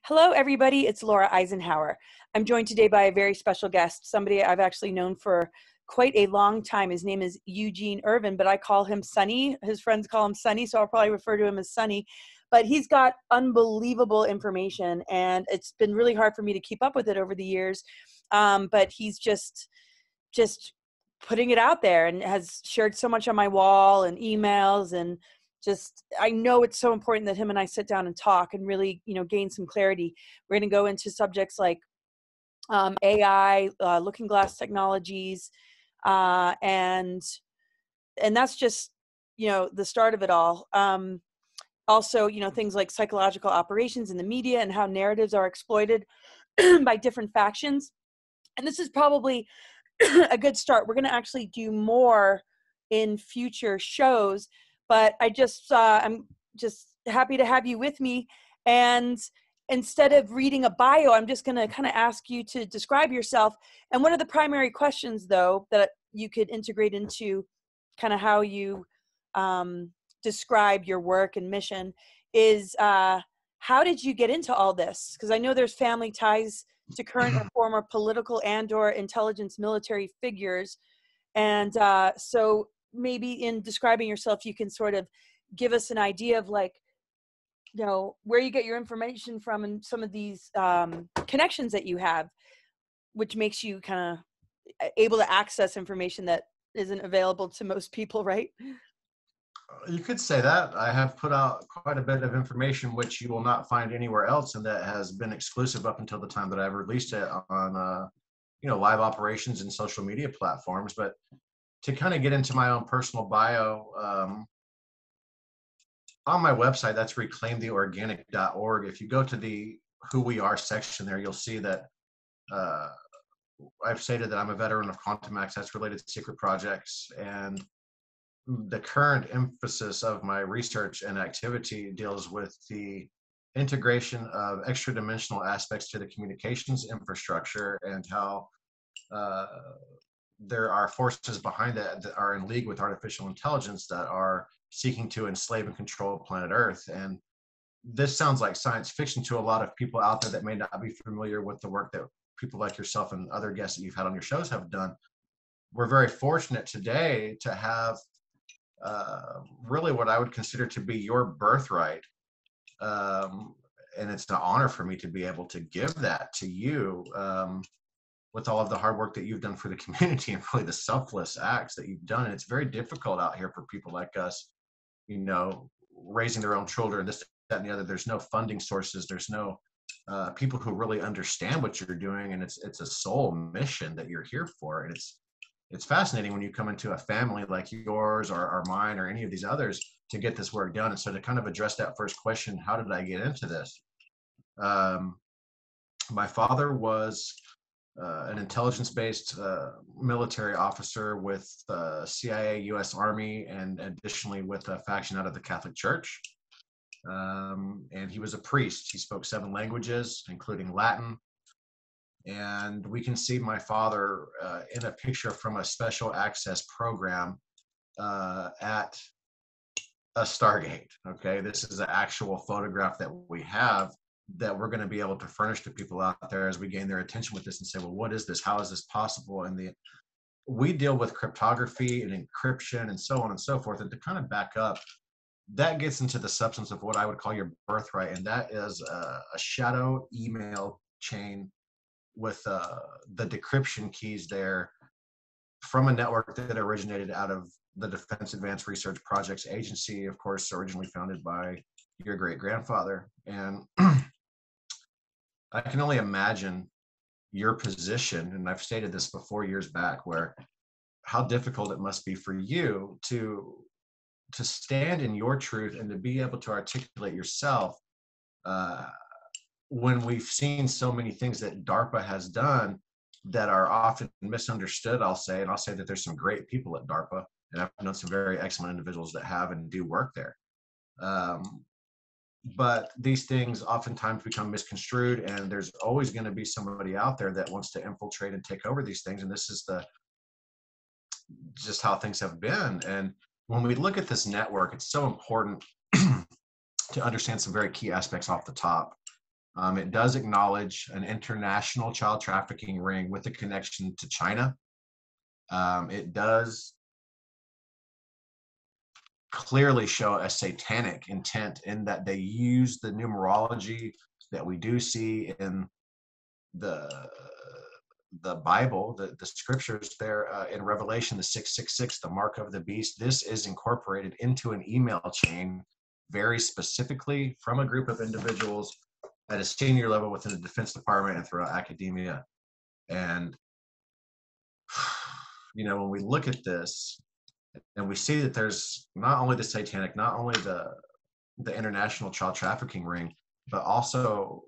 Hello, everybody. It's Laura Eisenhower. I'm joined today by a very special guest, somebody I've actually known for quite a long time. His name is Eugene Irvin, but I call him Sonny. His friends call him Sonny, so I'll probably refer to him as Sonny. But he's got unbelievable information, and it's been really hard for me to keep up with it over the years. But he's just putting it out there and has shared so much on my wall and emails, and just, I know it's so important that him and I sit down and talk and really, gain some clarity. We're going to go into subjects like AI, looking glass technologies, and that's just, the start of it all. Also, things like psychological operations in the media and how narratives are exploited by different factions. And this is probably a good start. We're going to actually do more in future shows, but I'm just happy to have you with me. And instead of reading a bio, I'm just going to kind of ask you to describe yourself. And one of the primary questions, though, that you could integrate into kind of how you describe your work and mission is, how did you get into all this? Because I know there's family ties to current or former political and or intelligence military figures. And so maybe in describing yourself, you can sort of give us an idea of where you get your information from and some of these connections that you have, which makes you kind of able to access information that isn't available to most people, right? You could say that. I have put out quite a bit of information which you will not find anywhere else, and that has been exclusive up until the time that I've released it on live operations and social media platforms. But to kind of get into my own personal bio, on my website, that's reclaimtheorganic.org. If you go to the Who We Are section there, you'll see that I've stated that I'm a veteran of quantum access related secret projects, and the current emphasis of my research and activity deals with the integration of extra-dimensional aspects to the communications infrastructure, and how there are forces behind that that are in league with artificial intelligence that are seeking to enslave and control planet Earth. And this sounds like science fiction to a lot of people out there that may not be familiar with the work that people like yourself and other guests that you've had on your shows have done. We're very fortunate today to have really what I would consider to be your birthright. And it's an honor for me to be able to give that to you, with all of the hard work that you've done for the community and really the selfless acts that you've done. And it's very difficult out here for people like us, raising their own children, this, that, and the other. There's no funding sources. There's no people who really understand what you're doing. And it's a soul mission that you're here for. And it's fascinating when you come into a family like yours or mine or any of these others to get this work done. And so to kind of address that first question, how did I get into this? My father was an intelligence-based military officer with CIA, U.S. Army, and additionally with a faction out of the Catholic Church. And he was a priest. He spoke 7 languages, including Latin. And we can see my father in a picture from a special access program at a Stargate. Okay, this is an actual photograph that we have that we're going to be able to furnish to people out there as we gain their attention with this and say, well, what is this? How is this possible? And we deal with cryptography and encryption and so on and so forth. And to kind of back up, that gets into the substance of what I would call your birthright. And that is a shadow email chain with the decryption keys there from a network that originated out of the Defense Advanced Research Projects Agency, of course, originally founded by your great-grandfather. And I can only imagine your position, and I've stated this before years back, where how difficult it must be for you to stand in your truth and to be able to articulate yourself when we've seen so many things that DARPA has done that are often misunderstood, I'll say. And I'll say that there's some great people at DARPA, and I've known some very excellent individuals that have and do work there. But these things oftentimes become misconstrued, and there's always going to be somebody out there that wants to infiltrate and take over these things. And this is just how things have been. And when we look at this network, it's so important to understand some very key aspects off the top. It does acknowledge an international child trafficking ring with a connection to China. It does clearly show a satanic intent in that they use the numerology that we do see in the Bible, the scriptures there in Revelation, the 666, the mark of the beast. This is incorporated into an email chain very specifically from a group of individuals at a senior level within the Defense Department and throughout academia. And, you know, when we look at this and we see that there's not only the satanic, not only the international child trafficking ring, but also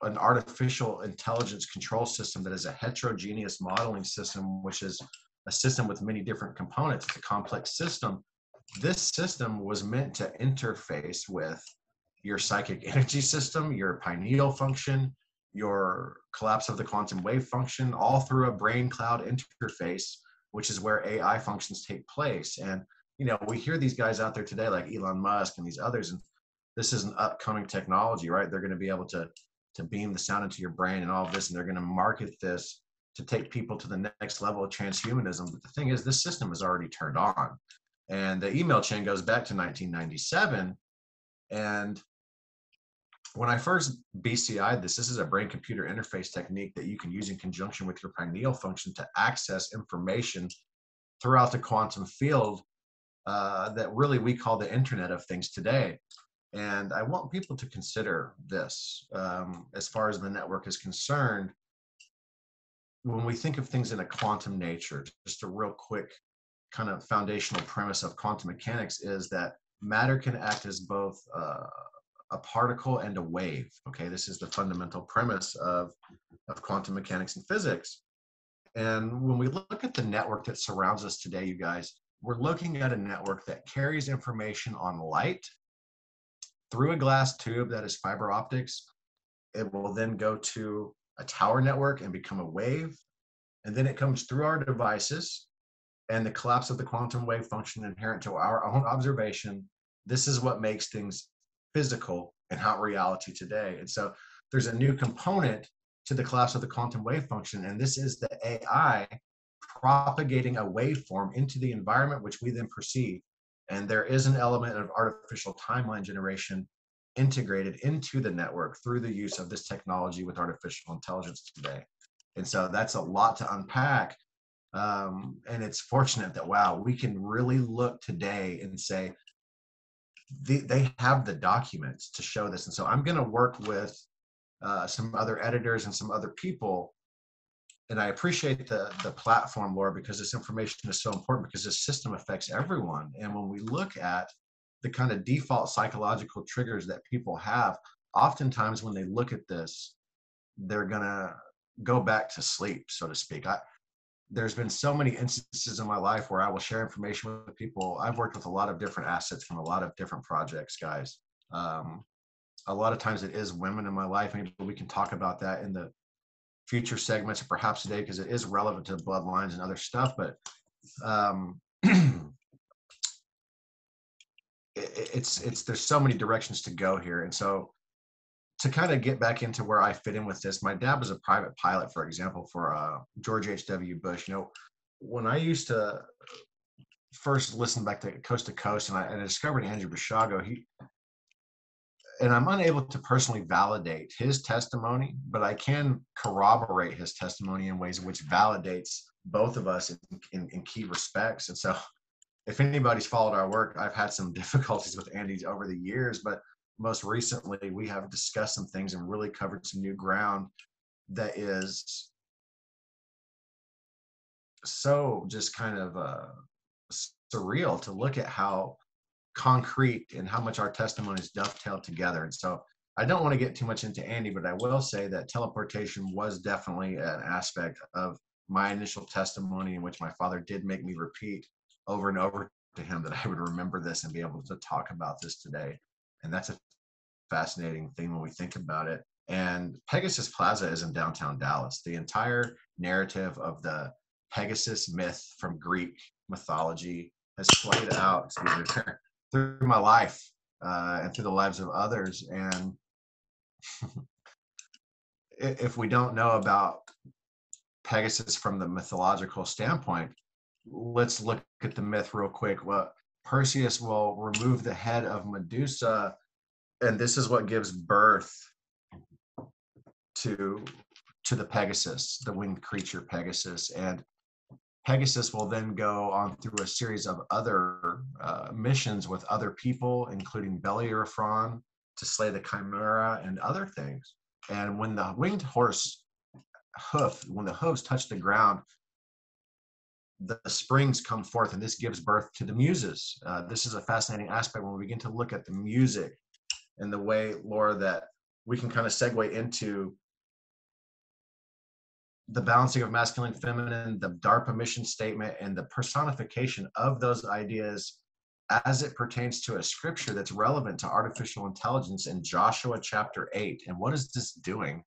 an artificial intelligence control system that is a heterogeneous modeling system, which is a system with many different components. It's a complex system. This system was meant to interface with your psychic energy system, your pineal function, your collapse of the quantum wave function, all through a brain cloud interface, which is where AI functions take place. And, you know, we hear these guys out there today like Elon Musk and these others, and this is an upcoming technology, right? They're going to be able to beam the sound into your brain and all of this, and they're going to market this to take people to the next level of transhumanism. But the thing is, this system is already turned on. And the email chain goes back to 1997. And when I first BCI'd this is a brain-computer interface technique that you can use in conjunction with your pineal function to access information throughout the quantum field that really we call the Internet of Things today. And I want people to consider this as far as the network is concerned. When we think of things in a quantum nature, just a real quick kind of foundational premise of quantum mechanics is that matter can act as both a particle and a wave. Okay, this is the fundamental premise of quantum mechanics and physics. And when we look at the network that surrounds us today, you guys, we're looking at a network that carries information on light through a glass tube that is fiber optics. It will then go to a tower network and become a wave. And then it comes through our devices and the collapse of the quantum wave function inherent to our own observation. This is what makes things physical and not reality today. And so there's a new component to the collapse of the quantum wave function. And this is the AI propagating a waveform into the environment, which we then perceive. And there is an element of artificial timeline generation integrated into the network through the use of this technology with artificial intelligence today. And so that's a lot to unpack. And it's fortunate that, wow, we can really look today and say, they have the documents to show this. And so I'm going to work with some other editors and some other people. And I appreciate the platform, Laura, because this information is so important because this system affects everyone. And when we look at the kind of default psychological triggers that people have, oftentimes when they look at this, they're going to go back to sleep, so to speak. There's been so many instances in my life where I will share information with people. I've worked with a lot of different assets from a lot of different projects, guys. A lot of times it is women in my life. Maybe we can talk about that in the future segments, perhaps today, because it is relevant to bloodlines and other stuff. But there's so many directions to go here. And so to kind of get back into where I fit in with this, my dad was a private pilot, for example, for George H.W. Bush. You know, when I used to first listen back to Coast, and I discovered Andrew Basiago, and I'm unable to personally validate his testimony, but I can corroborate his testimony in ways in which validates both of us in key respects. And so if anybody's followed our work, I've had some difficulties with Andy over the years, but most recently we have discussed some things and really covered some new ground that is so just kind of surreal to look at how concrete and how much our testimonies dovetail together. And so I don't want to get too much into Andy, but I will say that teleportation was definitely an aspect of my initial testimony in which my father did make me repeat over and over to him that I would remember this and be able to talk about this today. And that's a fascinating thing when we think about it. And Pegasus Plaza is in downtown Dallas. The entire narrative of the Pegasus myth from Greek mythology has played out through my life and through the lives of others. And if we don't know about Pegasus from the mythological standpoint, let's look at the myth real quick. Well, Perseus will remove the head of Medusa, and this is what gives birth to the Pegasus, the winged creature Pegasus. And Pegasus will then go on through a series of other missions with other people, including Bellerophon, to slay the Chimera and other things. And when the winged horse when the hooves touch the ground, the springs come forth, and this gives birth to the muses. This is a fascinating aspect when we begin to look at the music and the way, Laura, that we can kind of segue into the balancing of masculine and feminine, the DARPA mission statement, and the personification of those ideas as it pertains to a scripture that's relevant to artificial intelligence in Joshua chapter 8. And what is this doing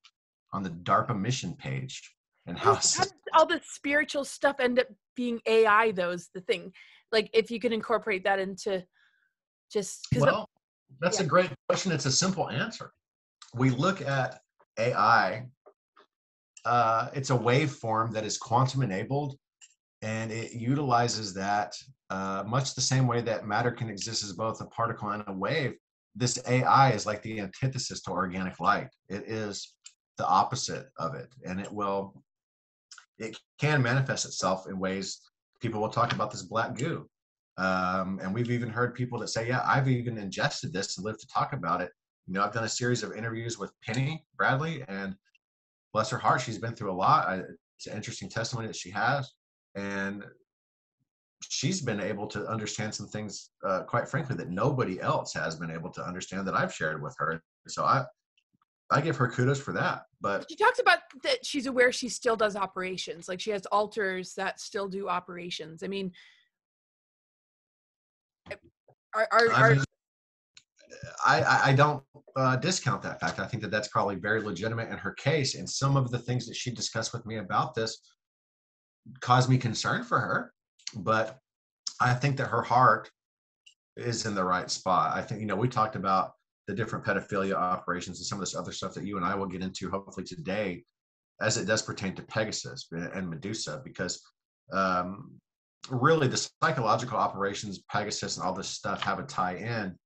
on the DARPA mission page? And how does all the spiritual stuff end up being AI, though, is the thing. Like, if you can incorporate that into just... Well, that's a great question. It's a simple answer. We look at AI, it's a waveform that is quantum enabled, and it utilizes that much the same way that matter can exist as both a particle and a wave. This AI is like the antithesis to organic light. It is the opposite of it, and it can manifest itself in ways. People will talk about this black goo, and we've even heard people that say, yeah, I've even ingested this and lived to talk about it. You know, I've done a series of interviews with Penny Bradley, and bless her heart, she's been through a lot. It's an interesting testimony that she has, and she's been able to understand some things, quite frankly, that nobody else has been able to understand that I've shared with her. So I give her kudos for that. But she talks about that she's aware she still does operations. Like, she has altars that still do operations. I mean, I don't discount that fact. I think that that's probably very legitimate in her case. And some of the things that she discussed with me about this caused me concern for her. But I think that her heart is in the right spot. I think, you know, we talked about the different pedophilia operations and some of this other stuff that you and I will get into hopefully today as it does pertain to Pegasus and Medusa, because really the psychological operations, Pegasus and all this stuff have a tie in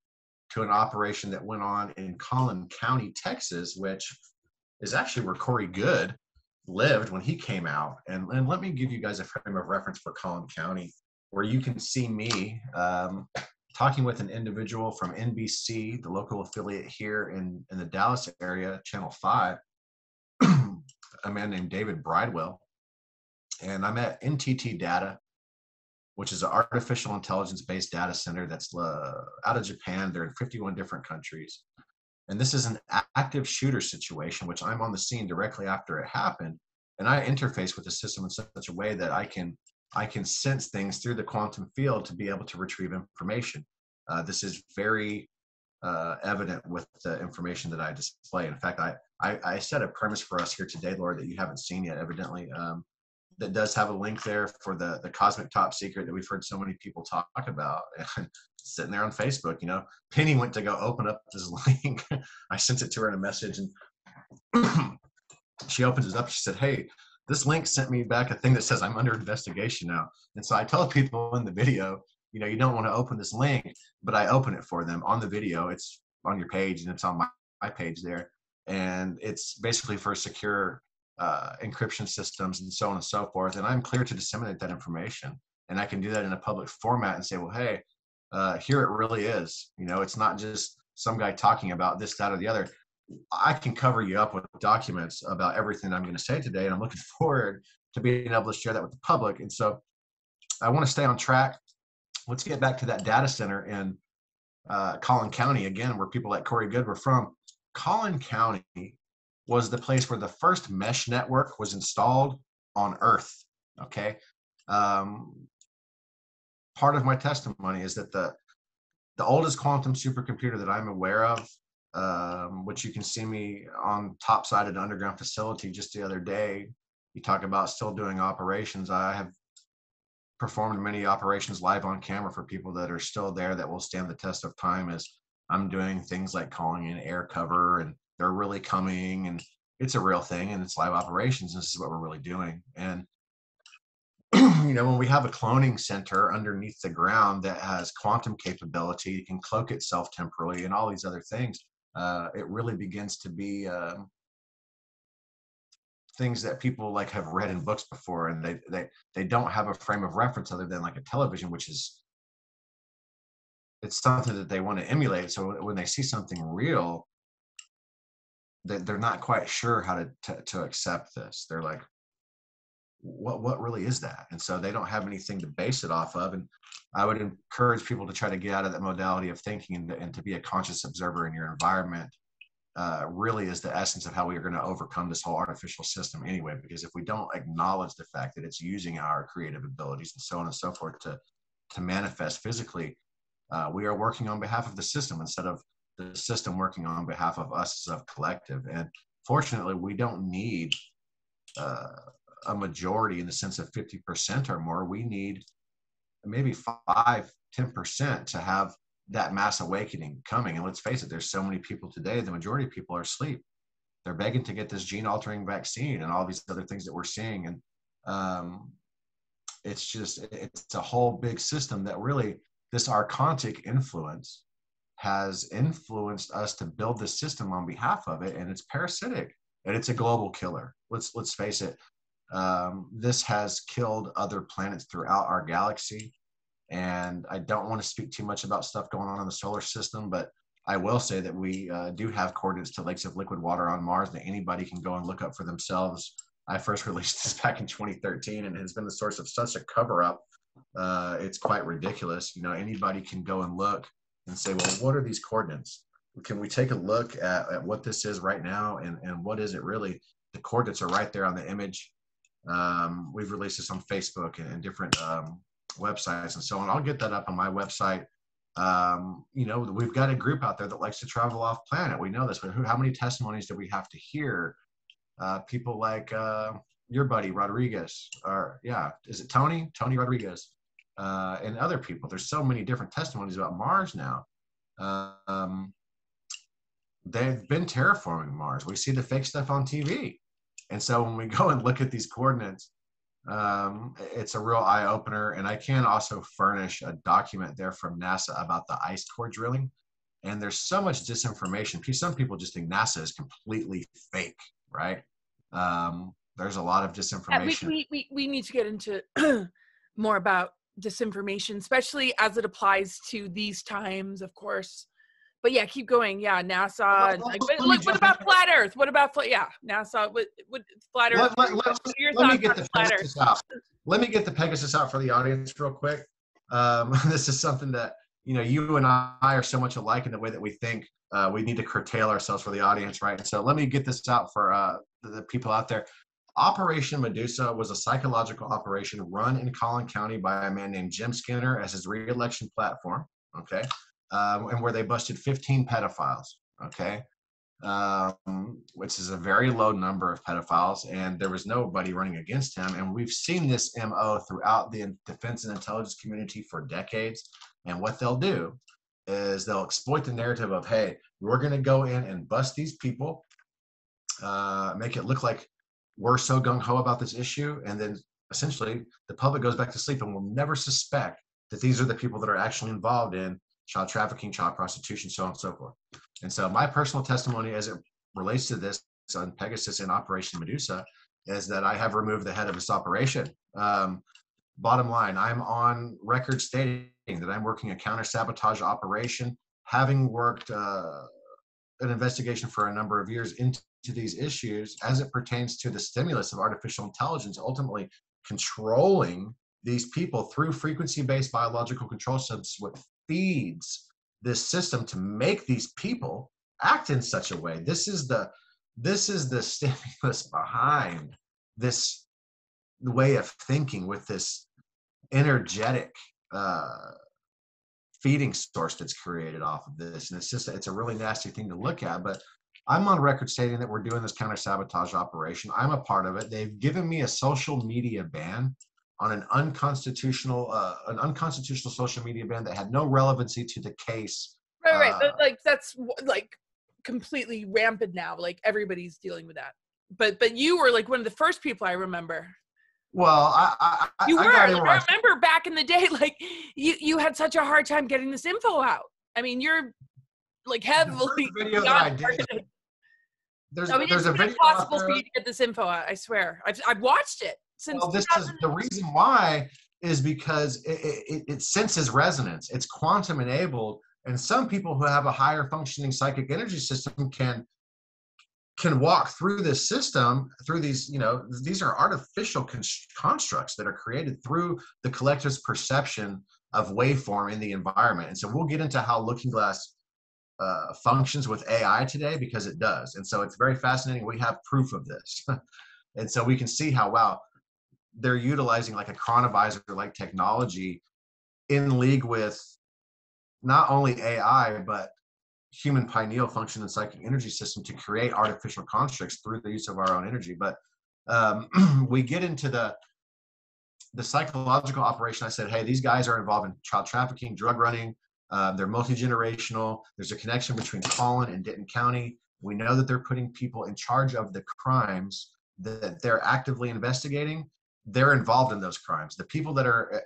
to an operation that went on in Collin County, Texas, which is actually where Corey Goode lived when he came out. And let me give you guys a frame of reference for Collin County, where you can see me talking with an individual from NBC, the local affiliate here in the Dallas area, Channel 5, a man named David Bridewell. And I'm at NTT Data, which is an artificial intelligence-based data center that's out of Japan. They're in 51 different countries. And this is an active shooter situation, which I'm on the scene directly after it happened. And I interface with the system in such a way that I can sense things through the quantum field to be able to retrieve information. This is very evident with the information that I display. In fact, I set a premise for us here today, Laura, that you haven't seen yet, evidently, that does have a link there for the cosmic top secret that we've heard so many people talk about. And sitting there on Facebook, you know, Penny went to go open up this link. I sent it to her in a message, and she opens it up. She said, hey, this link sent me back a thing that says I'm under investigation now. And so I tell people in the video, you know, you don't want to open this link, but I open it for them on the video. It's on your page, and it's on my page there. And it's basically for secure encryption systems and so on and so forth. And I'm clear to disseminate that information. And I can do that in a public format and say, well, hey, here it really is. You know, it's not just some guy talking about this, that, or the other. I can cover you up with documents about everything I'm going to say today. And I'm looking forward to being able to share that with the public. And so I want to stay on track. Let's get back to that data center in Collin County again, where people like Corey Goode were from. Collin County was the place where the first mesh network was installed on Earth. Okay. Part of my testimony is that the oldest quantum supercomputer that I'm aware of, which you can see me on top side of an underground facility just the other day, you talk about still doing operations. I have performed many operations live on camera for people that are still there that will stand the test of time, as I'm doing things like calling in air cover, and they're really coming, and it's a real thing and it's live operations. This is what we're really doing. And when we have a cloning center underneath the ground that has quantum capability, it can cloak itself temporally and all these other things, it really begins to be things that people like have read in books before, and they don't have a frame of reference other than like a television, which is, it's something that they want to emulate. So when they see something real, they're not quite sure how to accept this. They're like, what really is that? And so they don't have anything to base it off of. And I would encourage people to try to get out of that modality of thinking and to be a conscious observer in your environment. Really is the essence of how we are going to overcome this whole artificial system anyway, because if we don't acknowledge the fact that it's using our creative abilities and so on and so forth to manifest physically, we are working on behalf of the system instead of the system working on behalf of us as a collective. And fortunately, we don't need a majority in the sense of 50% or more. We need maybe 5-10% to have that mass awakening coming. And let's face it, there's so many people today, the majority of people are asleep. They're begging to get this gene altering vaccine and all these other things that we're seeing. And it's a whole big system that really, this archontic influence has influenced us to build this system on behalf of it. And it's parasitic and it's a global killer. Let's face it. This has killed other planets throughout our galaxy. And I don't want to speak too much about stuff going on in the solar system, but I will say that we do have coordinates to lakes of liquid water on Mars that anybody can go and look up for themselves. I first released this back in 2013, and it has been the source of such a cover-up. It's quite ridiculous. Anybody can go and look and say, well, what are these coordinates? Can we take a look at what this is right now, and what is it really? The coordinates are right there on the image. We've released this on Facebook and different websites and so on. I'll get that up on my website. We've got a group out there that likes to travel off planet. We know this, but how many testimonies do we have to hear? People like your buddy Rodriguez, or is it Tony Rodriguez, and other people. There's so many different testimonies about Mars now. They've been terraforming Mars. We see the fake stuff on TV. And so when we go and look at these coordinates, it's a real eye-opener. And I can also furnish a document there from NASA about the ice core drilling. And there's so much disinformation. Some people just think NASA is completely fake, right? There's a lot of disinformation. We need to get into more about disinformation, especially as it applies to these times, of course. But yeah, keep going. Yeah, NASA. What about flat Earth? What about NASA? What flat Earth? Let me get the Pegasus out. Let me get the Pegasus out for the audience real quick. This is something that you and I are so much alike in the way that we think. We need to curtail ourselves for the audience, right? And so let me get this out for the people out there. Operation Medusa was a psychological operation run in Collin County by a man named Jim Skinner as his re-election platform. Okay. And where they busted 15 pedophiles, okay, which is a very low number of pedophiles, and there was nobody running against him. And we've seen this MO throughout the defense and intelligence community for decades. And what they'll do is they'll exploit the narrative of, hey, we're going to go in and bust these people, make it look like we're so gung-ho about this issue, and then essentially the public goes back to sleep and will never suspect that these are the people that are actually involved in child trafficking, child prostitution, so on and so forth. And so my personal testimony as it relates to this on Pegasus and Operation Medusa is that I have removed the head of this operation. Bottom line, I'm on record stating that I'm working a counter-sabotage operation, having worked an investigation for a number of years into these issues as it pertains to the stimulus of artificial intelligence, ultimately controlling these people through frequency-based biological control substances, what feeds this system to make these people act in such a way. This is the stimulus behind this way of thinking, with this energetic feeding source that's created off of this. And it's a really nasty thing to look at, but I'm on record stating that we're doing this counter-sabotage operation. I'm a part of it. They've given me a social media ban on an unconstitutional social media ban that had no relevancy to the case. Right. Like that's like completely rampant now. Like everybody's dealing with that. but you were like one of the first people I remember. Well, You were. I remember back in the day, like you had such a hard time getting this info out. I mean, you're like heavily. Video that I did. There's a video impossible for you to get this info out. I swear, I've watched it since. Well, this is the reason why is because it senses resonance. It's quantum enabled, and some people who have a higher functioning psychic energy system can walk through this system, through these, these are artificial constructs that are created through the collective's perception of waveform in the environment. And so we'll get into how Looking Glass functions with AI today, because it does. And so it's very fascinating. We have proof of this. And so we can see how, wow, they're utilizing like a chronovisor-like technology in league with not only AI, but human pineal function and psychic energy system to create artificial constructs through the use of our own energy. But we get into the psychological operation. I said, hey, these guys are involved in child trafficking, drug running. They're multi-generational. There's a connection between Collin and Denton County. We know that they're putting people in charge of the crimes that they're actively investigating. They're involved in those crimes. The people that are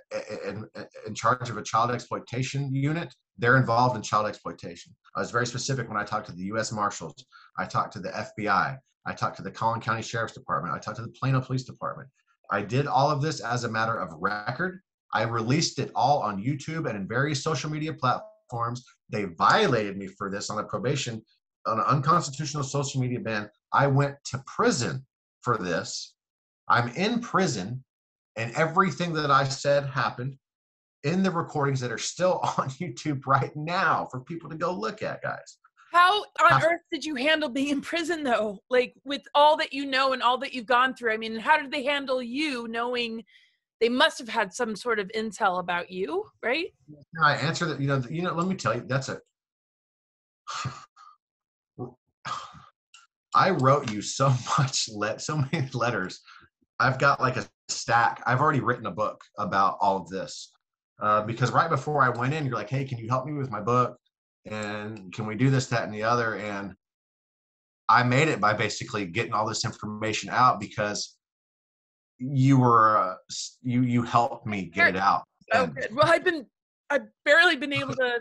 in charge of a child exploitation unit, they're involved in child exploitation. I was very specific when I talked to the U.S. Marshals. I talked to the FBI. I talked to the Collin County Sheriff's Department. I talked to the Plano Police Department. I did all of this as a matter of record. I released it all on YouTube and in various social media platforms. They violated me for this on a probation, on an unconstitutional social media ban. I went to prison for this. I'm in prison, and everything that I said happened in the recordings that are still on YouTube right now for people to go look at, guys. How on earth did you handle being in prison, though? Like, with all that you know and all that you've gone through, I mean, how did they handle you, knowing they must have had some sort of intel about you, right? Can I answer that? Let me tell you, I wrote you so many letters. I've got like a stack. I've already written a book about all of this because right before I went in, you're like, hey, can you help me with my book? And can we do this, that, and the other? And I made it by basically getting all this information out because you were, you helped me get it out. Oh, good. Well, I've barely been able to,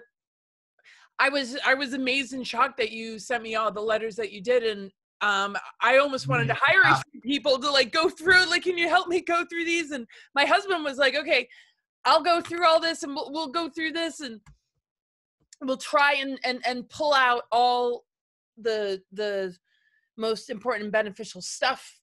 I was amazed and shocked that you sent me all the letters that you did. And I almost wanted to hire a few people to like go through, like, can you help me go through these? And my husband was like, okay, I'll go through all this and we'll go through this and we'll try and pull out all the most important and beneficial stuff,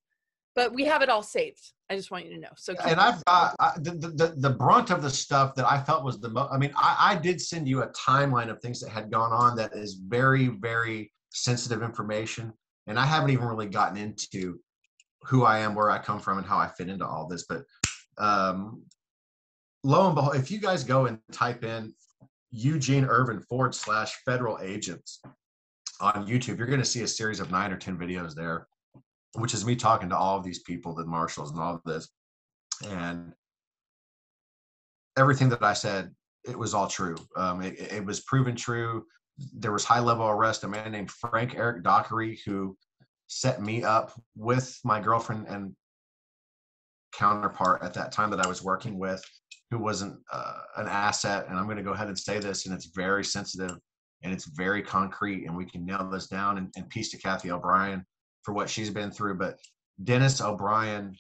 but we have it all saved. I just want you to know. So, and I've got the brunt of the stuff that I felt was the most. I mean, I did send you a timeline of things that had gone on that is very, very sensitive information. And I haven't even really gotten into who I am, where I come from, and how I fit into all this. But lo and behold, if you guys go and type in Eugene Irvin / federal agents on YouTube, you're going to see a series of 9 or 10 videos there, which is me talking to all of these people, the marshals and all of this. And everything that I said, it was all true. It was proven true. There was high-level arrest, a man named Frank Eric Dockery, who set me up with my girlfriend and counterpart at that time that I was working with, who wasn't an asset. And I'm going to go ahead and say this, and it's very sensitive and it's very concrete, and we can nail this down, and peace to Kathy O'Brien for what she's been through. But Dennis O'Brien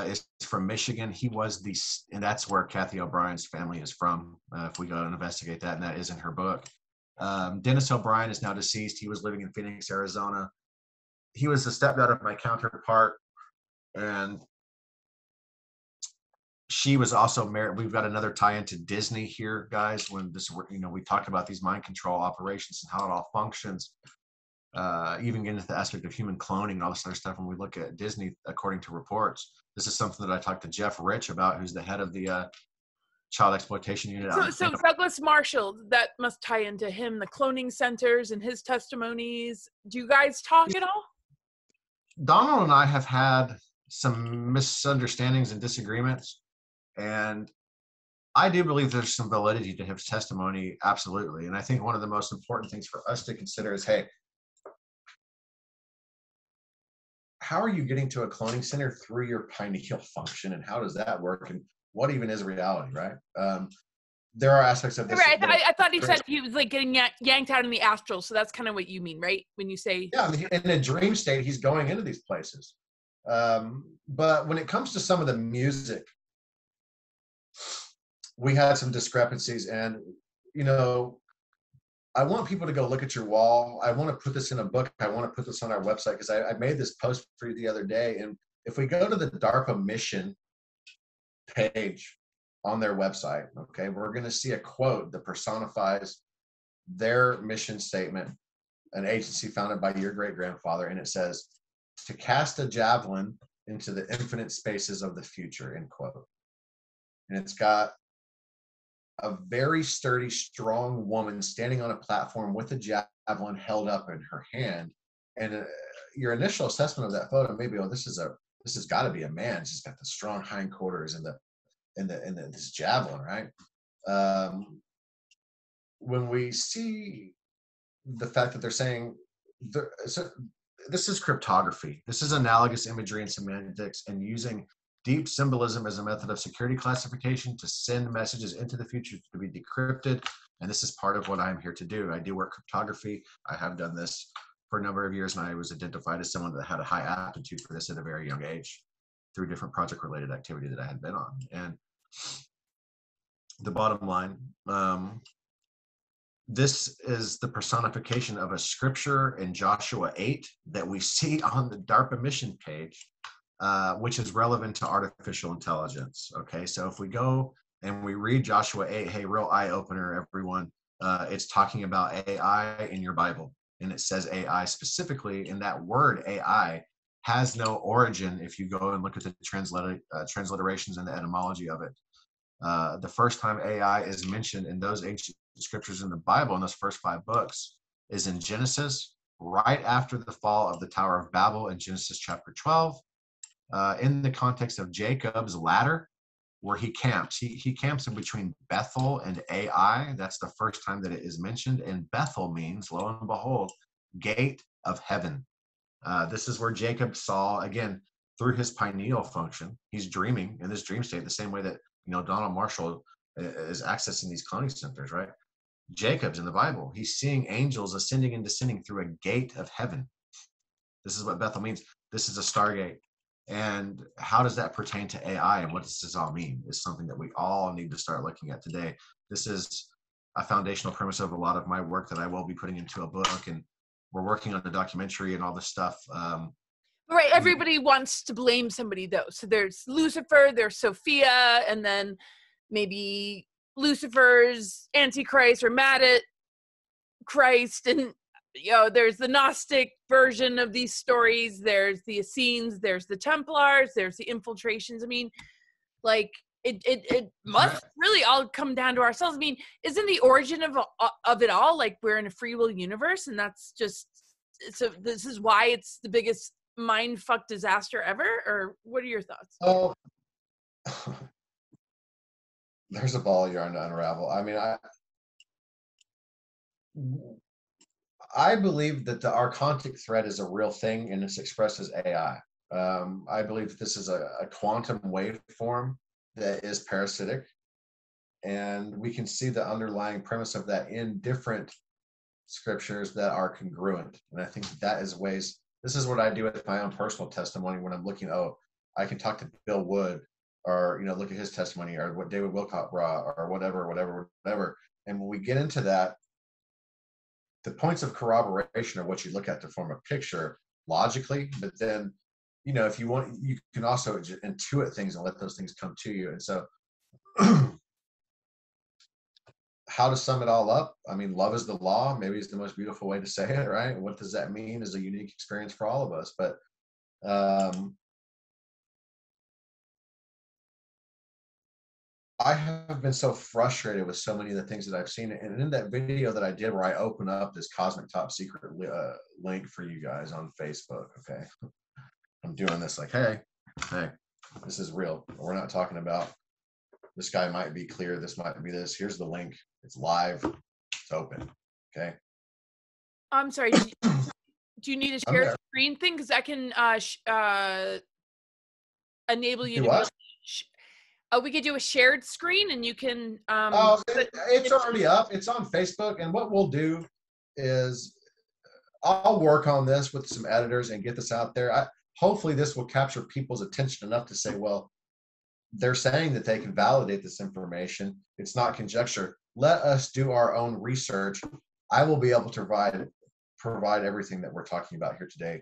is from Michigan. He was and that's where Kathy O'Brien's family is from. If we go and investigate that, and that is in her book. Dennis O'Brien is now deceased. He was living in Phoenix, Arizona. He was the stepdaughter of my counterpart, and she was also married. We've got another tie into Disney here, guys. When this, we talk about these mind control operations and how it all functions. Even getting into the aspect of human cloning and all this other stuff. When we look at Disney, according to reports, this is something that I talked to Jeff Rich about, who's the head of the child exploitation unit. So Douglas Marshall, that must tie into him, the cloning centers and his testimonies. Do you guys talk at all? Donald and I have had some misunderstandings and disagreements, and I do believe there's some validity to his testimony, absolutely. And I think one of the most important things for us to consider is, hey, how are you getting to a cloning center through your pineal function, and how does that work, and what even is reality, right? There are aspects of this. Right. I thought he said he was like getting yanked out in the astral. So that's kind of what you mean, right? When you say. Yeah, in a dream state, he's going into these places. But when it comes to some of the music, we had some discrepancies, and I want people to go look at your wall. I want to put this in a book. I want to put this on our website, because I made this post for you the other day. And if we go to the DARPA mission page on their website, okay, we're going to see a quote that personifies their mission statement, an agency founded by your great-grandfather. And it says, "To cast a javelin into the infinite spaces of the future," end quote. And it's got a very sturdy, strong woman standing on a platform with a javelin held up in her hand. And your initial assessment of that photo may be, oh, this has got to be a man. She's got the strong hindquarters and this javelin, right? When we see the fact that they're saying, so this is cryptography. This is analogous imagery and semantics, and using deep symbolism as a method of security classification to send messages into the future to be decrypted. And this is part of what I'm here to do. I do work cryptography. I have done this for a number of years, and I was identified as someone that had a high aptitude for this at a very young age through different project-related activity that I had been on. And the bottom line, this is the personification of a scripture in Joshua 8 that we see on the DARPA mission page, which is relevant to artificial intelligence. Okay, so if we go and we read Joshua 8, hey, real eye-opener, everyone, it's talking about AI in your Bible. And it says AI specifically, and that word AI has no origin if you go and look at the transliterations and the etymology of it. The first time AI is mentioned in those ancient scriptures in the Bible, in those first 5 books, is in Genesis, right after the fall of the Tower of Babel in Genesis chapter 12, in the context of Jacob's ladder, where he camps. He camps in between Bethel and Ai. That's the first time that it is mentioned. And Bethel means, lo and behold, gate of heaven. This is where Jacob saw, again, through his pineal function, he's dreaming in this dream state, the same way that Donald Marshall is accessing these cloning centers, right? Jacob's in the Bible. He's seeing angels ascending and descending through a gate of heaven. This is what Bethel means. This is a stargate. And how does that pertain to AI, and what does this all mean? Is something that we all need to start looking at today. This is a foundational premise of a lot of my work that I will be putting into a book, and we're working on the documentary and all this stuff. Right. Everybody wants to blame somebody, though. So there's Lucifer, there's Sophia, and then maybe Lucifer's Antichrist or mad at Christ. And, there's the Gnostic version of these stories. There's the Essenes, there's the Templars, there's the infiltrations. I mean, like, it must really all come down to ourselves. I mean, isn't the origin of it all, like, we're in a free will universe, and that's just, so this is why it's the biggest mind fuck disaster ever? Or what are your thoughts? Oh, there's a ball of yarn to unravel. I mean, I believe that the archontic thread is a real thing, and it's expressed as AI. I believe this is a quantum waveform that is parasitic, and we can see the underlying premise of that in different scriptures that are congruent. And I think that is ways. This is what I do with my own personal testimony when I'm looking. Oh, I can talk to Bill Wood, or look at his testimony, or what David Wilcott brought, or whatever. And when we get into that, the points of corroboration are what you look at to form a picture logically. But then, if you want, you can also intuit things and let those things come to you. And so, how to sum it all up? I mean, love is the law. Maybe it's the most beautiful way to say it, right? What does that mean? Is a unique experience for all of us. But I have been so frustrated with so many of the things that I've seen. And in that video that I did where I open up this Cosmic Top Secret link for you guys on Facebook, okay? I'm doing this like, hey, this is real. We're not talking about this guy might be clear, this might be this. Here's the link. It's live. It's open, okay? I'm sorry. Do you need a I'm shared there. screen thing? Because I can enable you Do to what? we could do a shared screen, and you can. It's already up. It's on Facebook, and what we'll do is I'll work on this with some editors and get this out there. Hopefully this will capture people's attention enough to say, well, they're saying that they can validate this information. It's not conjecture. Let us do our own research. I will be able to provide everything that we're talking about here today,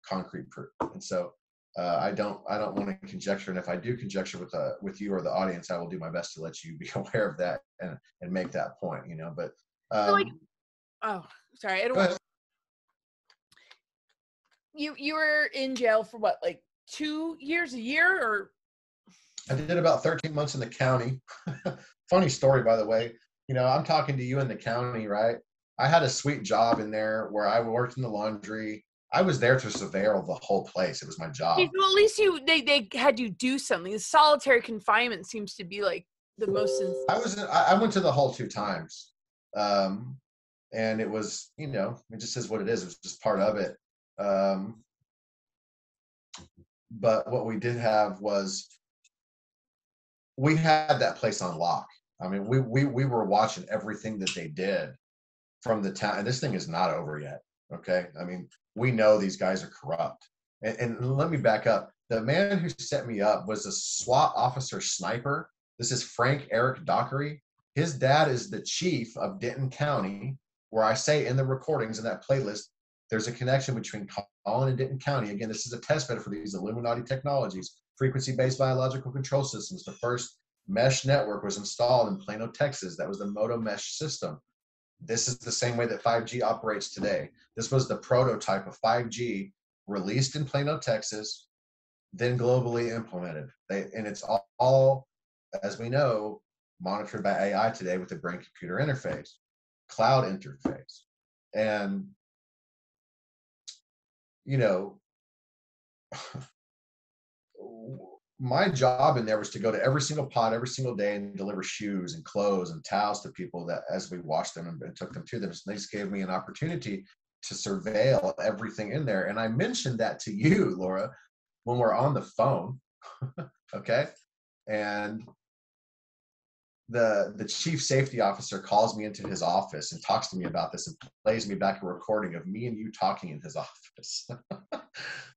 concrete proof. And so I don't want to conjecture. And if I do conjecture with you or the audience, I will do my best to let you be aware of that and make that point, you know. But oh, sorry, I don't want. You were in jail for what, like 2 years, a year, or? I did about 13 months in the county. Funny story, by the way. You know, I'm talking to you in the county, right? I had a sweet job in there where I worked in the laundry. I was there to surveil the whole place. It was my job. Well, at least they had you do something. Solitary confinement seems to be like the most. I went to the hole 2 times, and it was, you know, it just is what it is. It was just part of it. But what we did have was we had that place on lock. I mean, we were watching everything that they did from the town, and this thing is not over yet. Okay, I mean, we know these guys are corrupt. And let me back up. The man who set me up was a SWAT officer sniper. This is Frank Eric Dockery. His dad is the chief of Denton County, where I say in the recordings in that playlist, there's a connection between Collin and Denton County. Again, this is a testbed for these Illuminati technologies, frequency-based biological control systems. The first mesh network was installed in Plano, Texas. That was the Moto Mesh system. This is the same way that 5G operates today. This was the prototype of 5G released in Plano, Texas, then globally implemented. And it's all, as we know, monitored by AI today with the brain-computer interface, cloud interface. And, you know, my job in there was to go to every single pod every single day and deliver shoes and clothes and towels to people that as we washed them and took them to them. So they just gave me an opportunity to surveil everything in there. And I mentioned that to you, Laura, when we're on the phone. Okay. And the chief safety officer calls me into his office and talks to me about this and plays me back a recording of me and you talking in his office.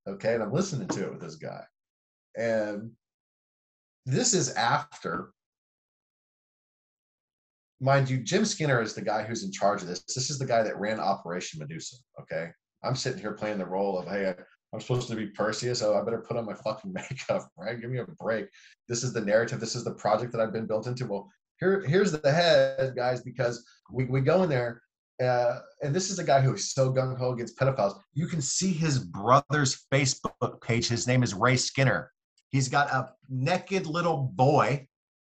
Okay. And I'm listening to it with this guy. And this is after, mind you, Jim Skinner is the guy who's in charge of this. This is the guy that ran Operation Medusa, okay? I'm sitting here playing the role of, hey, I'm supposed to be Perseus, so I better put on my fucking makeup, right? Give me a break. This is the narrative. This is the project that I've been built into. Well, here's the head, guys, because we go in there, and this is a guy who is so gung-ho against pedophiles. You can see his brother's Facebook page. His name is Ray Skinner. He's got a naked little boy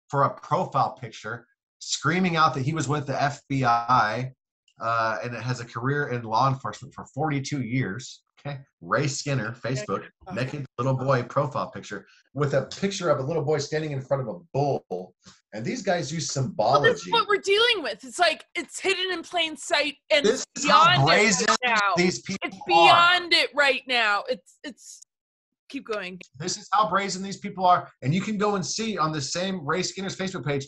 for a profile picture, screaming out that he was with the FBI, and it has a career in law enforcement for 42 years. Okay, Ray Skinner, Facebook, naked little boy profile picture with a picture of a little boy standing in front of a bull. And these guys use symbology. Well, this is what we're dealing with. It's like it's hidden in plain sight, and this it's is how beyond brazen it right now. These people it's beyond it right now. It's. Keep going. This is how brazen these people are. And you can go and see on the same Ray Skinner's Facebook page,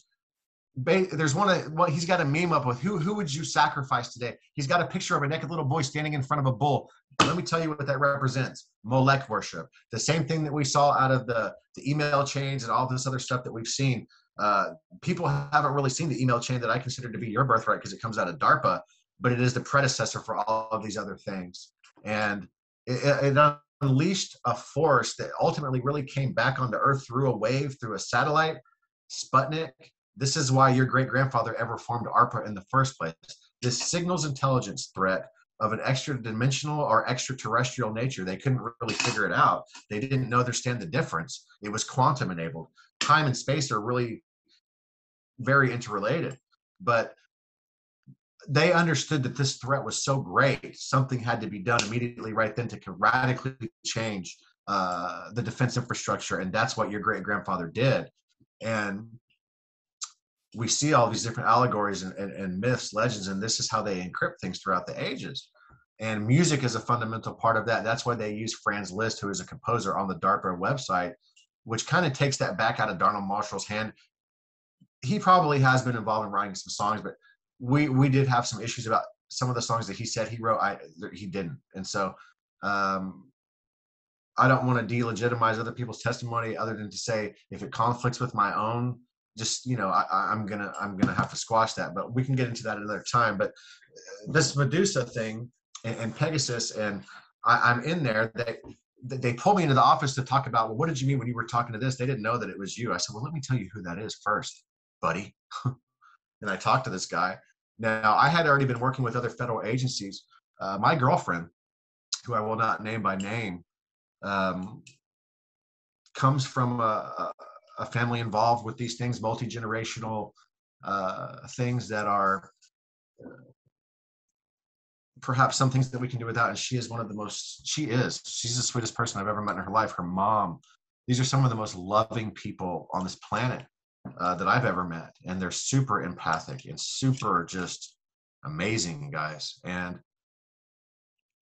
there's one he's got a meme up with, who would you sacrifice today? He's got a picture of a naked little boy standing in front of a bull. Let me tell you what that represents. Molech worship. The same thing that we saw out of the email chains and all this other stuff that we've seen. People haven't really seen the email chain that I consider to be your birthright because it comes out of DARPA, but it is the predecessor for all of these other things. And it unleashed a force that ultimately really came back onto Earth through a wave, through a satellite, Sputnik. This is why your great-grandfather ever formed ARPA in the first place. This signals intelligence threat of an extra-dimensional or extraterrestrial nature. They couldn't really figure it out. They didn't understand the difference. It was quantum-enabled. Time and space are really very interrelated. But they understood that this threat was so great, something had to be done immediately right then to radically change the defense infrastructure, and that's what your great-grandfather did. And we see all these different allegories and myths, legends, and this is how they encrypt things throughout the ages. And music is a fundamental part of that. That's why they use Franz Liszt, who is a composer, on the DARPA website, which kind of takes that back out of Darnell Marshall's hand. He probably has been involved in writing some songs, but we did have some issues about some of the songs that he said he wrote. He didn't. And so I don't want to delegitimize other people's testimony, other than to say, if it conflicts with my own, just, you know, I'm gonna have to squash that. But we can get into that another time. But this Medusa thing and Pegasus, and I'm in there. They pulled me into the office to talk about, well, what did you mean when you were talking to this? They didn't know that it was you. I said, well, let me tell you who that is first, buddy. And I talked to this guy. Now, I had already been working with other federal agencies. My girlfriend, who I will not name by name, comes from a family involved with these things, multi-generational things that are perhaps some things that we can do without. And she's the sweetest person I've ever met in her life. Her mom, these are some of the most loving people on this planet that I've ever met. And they're super empathic and super just amazing guys. And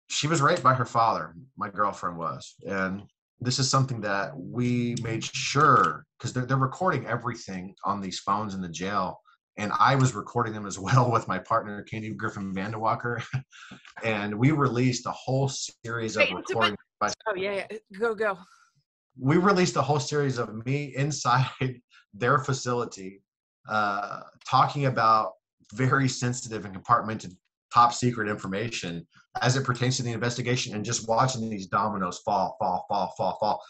she was raped by her father, my girlfriend was. And this is something that we made sure, because they're recording everything on these phones in the jail. And I was recording them as well with my partner, KANDY Griffin VANDAWALKER. And we released a whole series of recordings. Oh, yeah. Go. We released a whole series of me inside their facility, talking about very sensitive and compartmented top secret information as it pertains to the investigation, and just watching these dominoes fall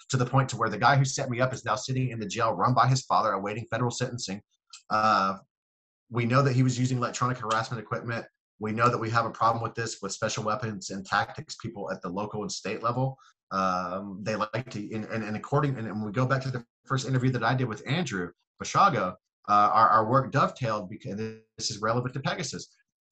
to the point to where the guy who set me up is now sitting in the jail run by his father awaiting federal sentencing. We know that he was using electronic harassment equipment. We know that we have a problem with this with special weapons and tactics people at the local and state level. They like to, and when we go back to the first interview that I did with Andrew Bashaga, our work dovetailed, because this is relevant to Pegasus.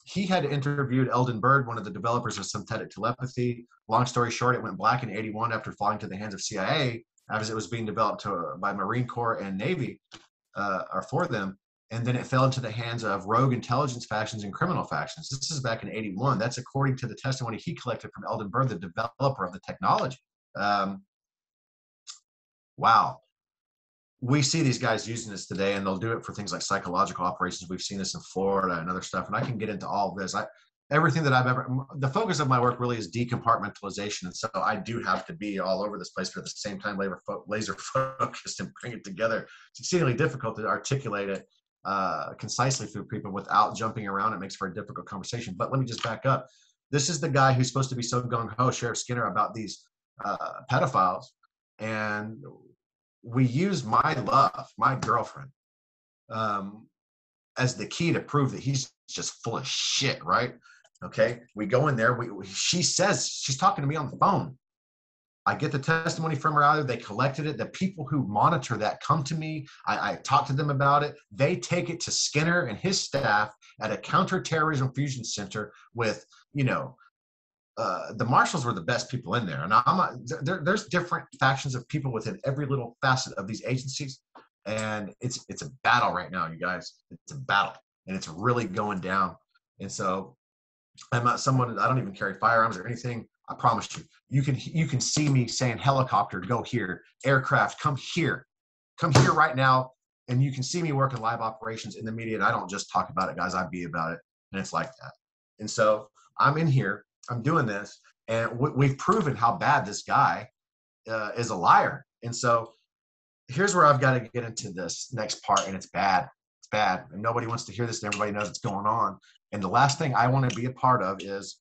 He had interviewed Eldon Bird, one of the developers of synthetic telepathy. Long story short, it went black in '81 after falling to the hands of CIA, as it was being developed by Marine Corps and Navy, or for them. And then it fell into the hands of rogue intelligence factions and criminal factions. This is back in '81. That's according to the testimony he collected from Eldon Bird, the developer of the technology. Wow. We see these guys using this today, and they'll do it for things like psychological operations. We've seen this in Florida and other stuff, and I can get into all of this. Everything that the focus of my work really is decompartmentalization, and so I do have to be all over this place, but at the same time laser focused and bring it together. It's exceedingly difficult to articulate it concisely through people without jumping around. It makes for a difficult conversation. But let me just back up. This is the guy who's supposed to be so gung-ho, Sheriff Skinner, about these pedophiles, and we use my love, my girlfriend, as the key to prove that he's just full of shit, right? Okay, we go in there. She says, she's talking to me on the phone. I get the testimony from her out there. They collected it. The people who monitor that come to me. I talk to them about it. They take it to Skinner and his staff at a counterterrorism fusion center with, the marshals were the best people in there. And there's different factions of people within every little facet of these agencies. And it's a battle right now, you guys. It's a battle, and it's really going down. And so I'm not someone, I don't even carry firearms or anything. I promise you, you can see me saying helicopter, go here, aircraft, come here right now. And you can see me working live operations in the media. And I don't just talk about it, guys. I be about it. And it's like that. And so I'm in here, I'm doing this, and we've proven how bad this guy is a liar. And so here's where I've got to get into this next part, and it's bad. It's bad, and nobody wants to hear this, and everybody knows what's going on. And the last thing I want to be a part of is,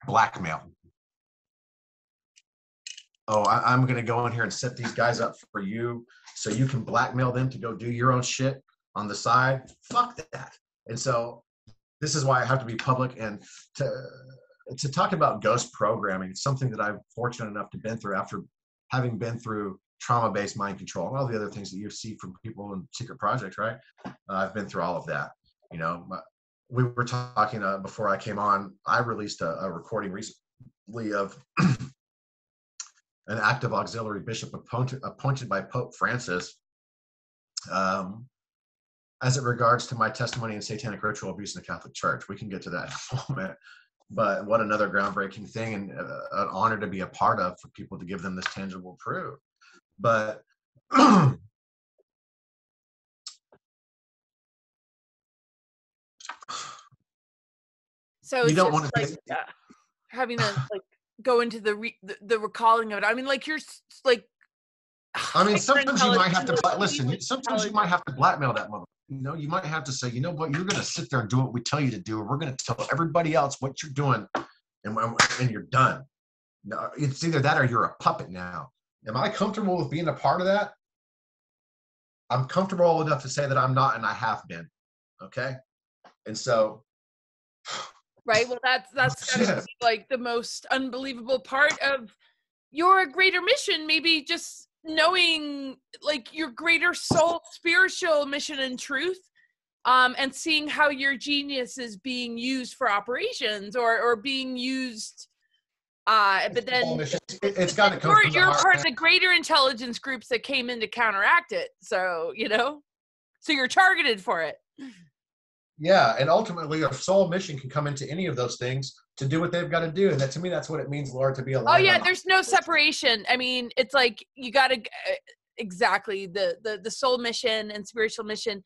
blackmail. I'm going to go in here and set these guys up for you so you can blackmail them to go do your own shit on the side. Fuck that. And so this is why I have to be public, and to talk about ghost programming. It's something that I'm fortunate enough to been through after having been through trauma-based mind control and all the other things that you see from people in secret projects, right? I've been through all of that. We were talking before I came on. I released a recording recently of an active auxiliary bishop appointed by Pope Francis, as it regards to my testimony in satanic ritual abuse in the Catholic Church. We can get to that in a moment. But what another groundbreaking thing, and an honor to be a part of, for people to give them this tangible proof. But so you it's don't just want to like having to like go into the recalling of it. I mean, like you're like. I mean, sometimes you might have to intelligent, listen. Sometimes you might have to blackmail that mother. You know, you might have to say, you know what, you're going to sit there and do what we tell you to do, and we're going to tell everybody else what you're doing, and you're done. No, it's either that or you're a puppet now. Am I comfortable with being a part of that? I'm comfortable enough to say that I'm not, and I have been. Okay, and so. Right. Well, that's gotta be like the most unbelievable part of your greater mission. Maybe just knowing like your greater soul, spiritual mission and truth, and seeing how your genius is being used for operations or being used. But then it's got to come from you're part of the greater intelligence groups that came in to counteract it. So, you know, so you're targeted for it. Yeah, and ultimately a soul mission can come into any of those things to do what they've got to do. And that, to me, that's what it means, Lord, to be alive. Oh yeah, there's no separation. I mean, it's like you got to exactly the soul mission and spiritual mission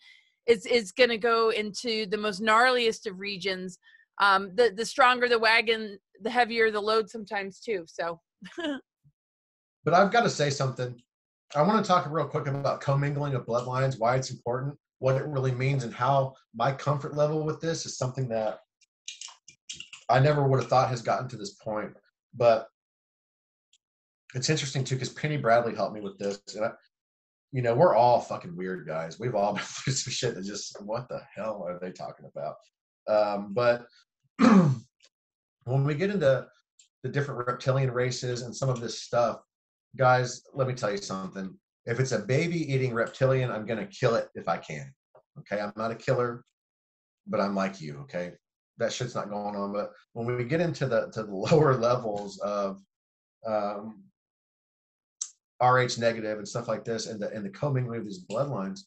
is going to go into the most gnarliest of regions. The stronger the wagon, the heavier the load sometimes too. So. But I've got to say something. I want to talk real quick about commingling of bloodlines, why it's important, what it really means, and how my comfort level with this is something that I never would have thought has gotten to this point. But it's interesting too, because Penny Bradley helped me with this. And you know, we're all fucking weird guys. We've all been through some shit that just, what the hell are they talking about? But when we get into the different reptilian races and some of this stuff, guys, let me tell you something. If it's a baby eating reptilian, I'm going to kill it if I can. Okay. I'm not a killer, but I'm like you. Okay. That shit's not going on. But when we get into the lower levels of RH negative and stuff like this, and the commingling of these bloodlines,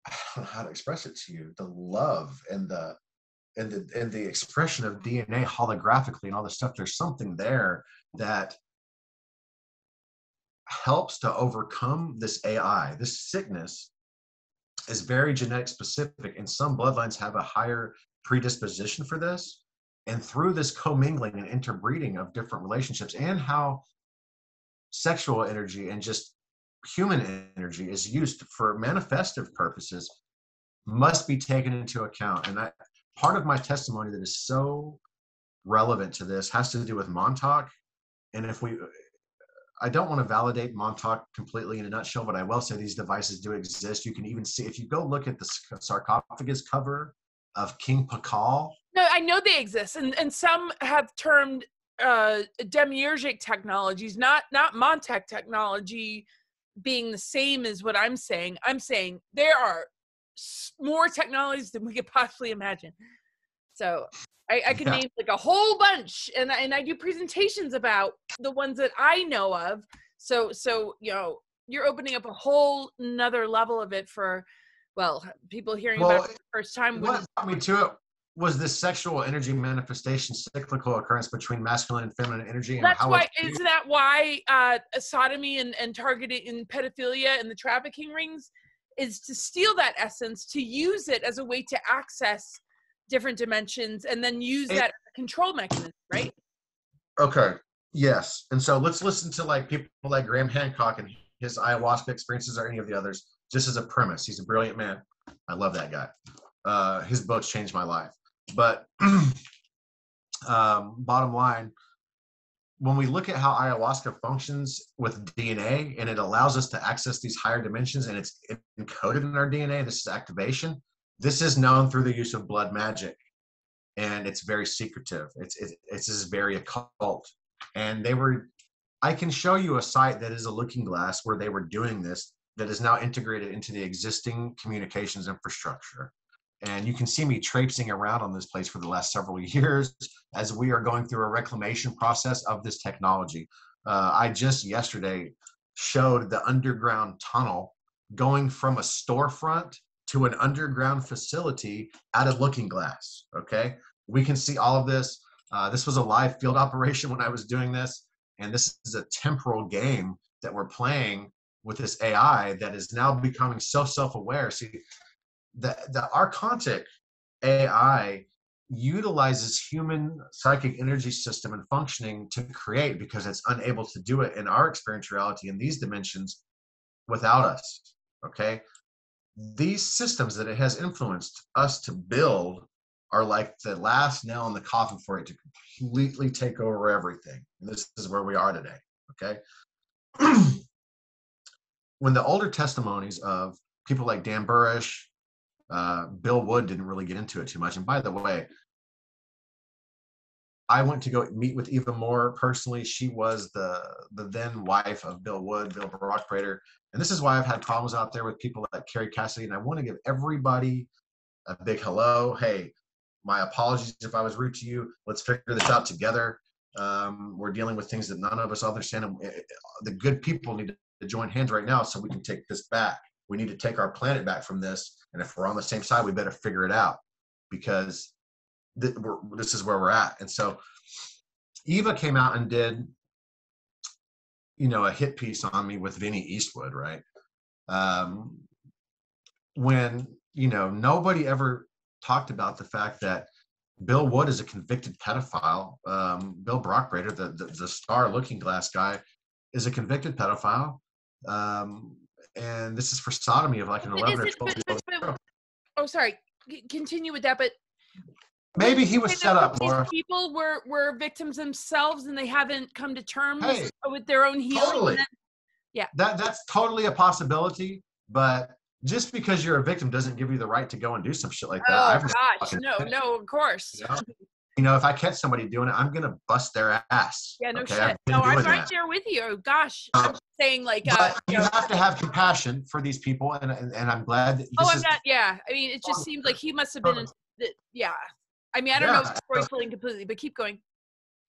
I don't know how to express it to you. The love and the expression of DNA holographically and all this stuff, there's something there that helps to overcome this AI. This sickness is very genetic specific, and some bloodlines have a higher predisposition for this. And through this commingling and interbreeding of different relationships, and how sexual energy and just human energy is used for manifestive purposes, must be taken into account. And part of my testimony that is so relevant to this has to do with Montauk. And I don't want to validate Montauk completely in a nutshell, but I will say these devices do exist. You can even see, if you go look at the sarcophagus cover of King Pakal. No, I know they exist, and some have termed demiurgic technologies, not Montauk technology, being the same as what I'm saying. I'm saying there are more technologies than we could possibly imagine. So I can name like a whole bunch, and I do presentations about the ones that I know of. So you know, you're opening up a whole another level of it for, well, people hearing about it for the first time. What brought me to it was this sexual energy manifestation, cyclical occurrence between masculine and feminine energy. And that's why, isn't that why sodomy and targeting and pedophilia and the trafficking rings is to steal that essence, to use it as a way to access different dimensions, and then use that control mechanism, right? Okay. Yes. And so let's listen to like people like Graham Hancock and his ayahuasca experiences, or any of the others, just as a premise. He's a brilliant man. I love that guy. His books changed my life. But bottom line, when we look at how ayahuasca functions with DNA, and it allows us to access these higher dimensions, and it's encoded in our DNA, this is activation. This is known through the use of blood magic, and it's very secretive. It's very occult. And I can show you a site that is a looking glass where they were doing this, that is now integrated into the existing communications infrastructure. And you can see me traipsing around on this place for the last several years as we are going through a reclamation process of this technology. I just yesterday showed the underground tunnel going from a storefront to an underground facility at a looking glass. Okay, we can see all of this. This was a live field operation when I was doing this, and this is a temporal game that we're playing with this AI that is now becoming so self-aware. See, the Archontic AI utilizes human psychic energy system and functioning to create, because it's unable to do it in our experience reality in these dimensions without us. Okay, these systems that it has influenced us to build are like the last nail in the coffin for it to completely take over everything. And this is where we are today. Okay. When the older testimonies of people like Dan Burrish, Bill Wood didn't really get into it too much. And by the way, I went to go meet with Eva Moore personally. She was the then wife of Bill Wood, Bill Brockbrader. And this is why I've had problems out there with people like Carrie Cassidy. And I want to give everybody a big hello. Hey, my apologies if I was rude to you. Let's figure this out together. We're dealing with things that none of us understand. The good people need to join hands right now so we can take this back. We need to take our planet back from this. And if we're on the same side, we better figure it out, because this is where we're at. And so Eva came out and did, a hit piece on me with Vinnie Eastwood, right? When, nobody ever talked about the fact that Bill Wood is a convicted pedophile. Bill Brockbrader, the star looking glass guy, is a convicted pedophile. And this is for sodomy of like an 11 or 12-year-old girl. Oh, sorry. Continue with that, but maybe he was set up, Laura. People were victims themselves and they haven't come to terms with their own healing. Totally. Yeah. That's totally a possibility, but just because you're a victim doesn't give you the right to go and do some shit like that. Oh, gosh. No, of course. If I catch somebody doing it, I'm going to bust their ass. Yeah, no okay? shit. No, I'm right there with you. Oh, gosh. I'm saying like... but you have to have compassion for these people, and I'm glad that this is... Yeah. I mean, it just seems like he must have been... Yeah. I mean, I don't know if it's spoiling completely, but keep going.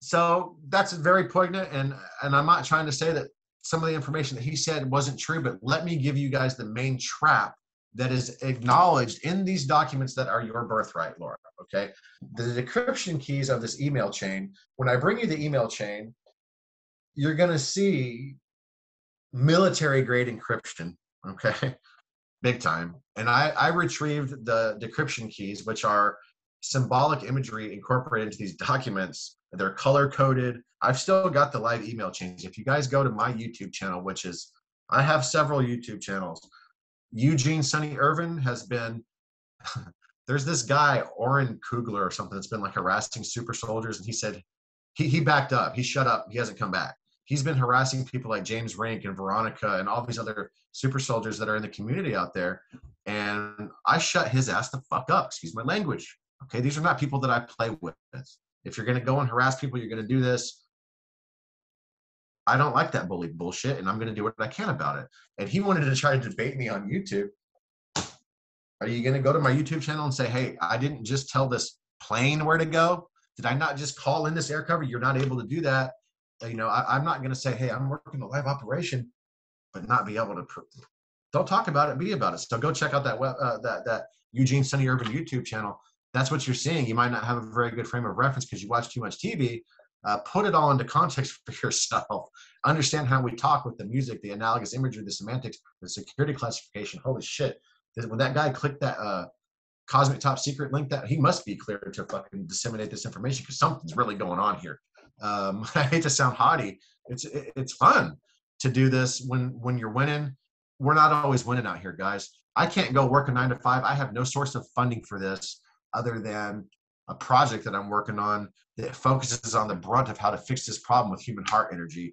So that's very poignant, and I'm not trying to say that some of the information that he said wasn't true, but let me give you guys the main trap that is acknowledged in these documents that are your birthright, Laura, okay? The decryption keys of this email chain, when I bring you the email chain, you're gonna see military-grade encryption, okay? Big time. And I retrieved the decryption keys, which are symbolic imagery incorporated into these documents. They're color-coded. I've still got the live email chains. If you guys go to my YouTube channel, which is, I have several YouTube channels. Eugene Sonny Irvin has been, there's this guy, Oren Kugler or something, that's been like harassing super soldiers. And he said, he backed up. He shut up. He hasn't come back. He's been harassing people like James Rink and Veronica and all these other super soldiers that are in the community out there. And I shut his ass the fuck up. Excuse my language. Okay, these are not people that I play with. If you're going to go and harass people, you're going to do this. I don't like that bully bullshit, and I'm going to do what I can about it. And he wanted to try to debate me on YouTube. Are you going to go to my YouTube channel and say, hey, I didn't just tell this plane where to go? Did I not just call in this air cover? You're not able to do that. I'm not going to say, hey, I'm working a live operation, but not be able to. Don't talk about it, be about it. So go check out that Eugene Sonny Irvin YouTube channel. That's what you're seeing. You might not have a very good frame of reference because you watch too much TV. Put it all into context for yourself. Understand how we talk with the music, the analogous imagery, the semantics, the security classification. Holy shit. When that guy clicked that Cosmic Top Secret link, that he must be cleared to fucking disseminate this information because something's really going on here. I hate to sound haughty. It's fun to do this when you're winning. We're not always winning out here, guys. I can't go work a 9 to 5. I have no source of funding for this other than a project that I'm working on that focuses on the brunt of how to fix this problem with human heart energy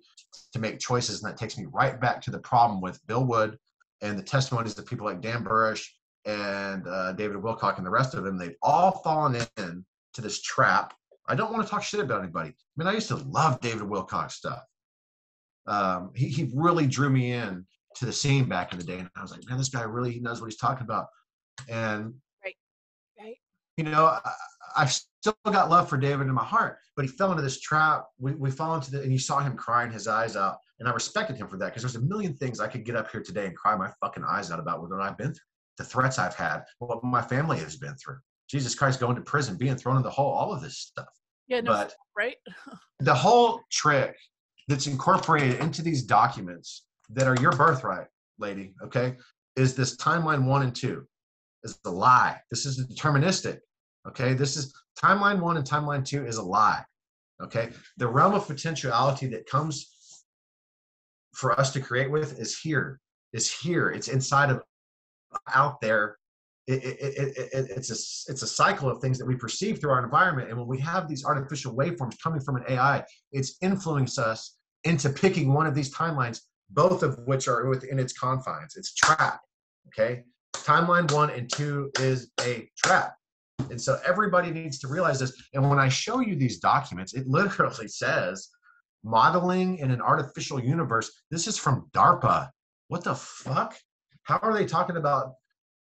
to make choices. And that takes me right back to the problem with Bill Wood and the testimonies of people like Dan Burrish and David Wilcock and the rest of them. They've all fallen in to this trap. I don't want to talk shit about anybody. I mean, I used to love David Wilcock's stuff. He really drew me in to the scene back in the day. And I was like, man, this guy really, he knows what he's talking about. And right. I've still got love for David in my heart, but he fell into this trap. We fall into and you saw him crying his eyes out. And I respected him for that because there's a million things I could get up here today and cry my fucking eyes out about what I've been through. the threats I've had, what my family has been through. Jesus Christ, going to prison, being thrown in the hole, all of this stuff. Yeah, no, but right? The whole trick that's incorporated into these documents that are your birthright, lady, okay, is this timeline 1 and 2 is a lie. This is deterministic, okay? This is timeline 1 and timeline 2 is a lie, okay? The realm of potentiality that comes for us to create with is here. It's inside of, out there. It's a cycle of things that we perceive through our environment. And when we have these artificial waveforms coming from an AI, it's influenced us into picking one of these timelines, both of which are within its confines. It's trap, okay? Timeline 1 and 2 is a trap. And so everybody needs to realize this. And when I show you these documents, it literally says modeling in an artificial universe. This is from DARPA. What the fuck? How are they talking about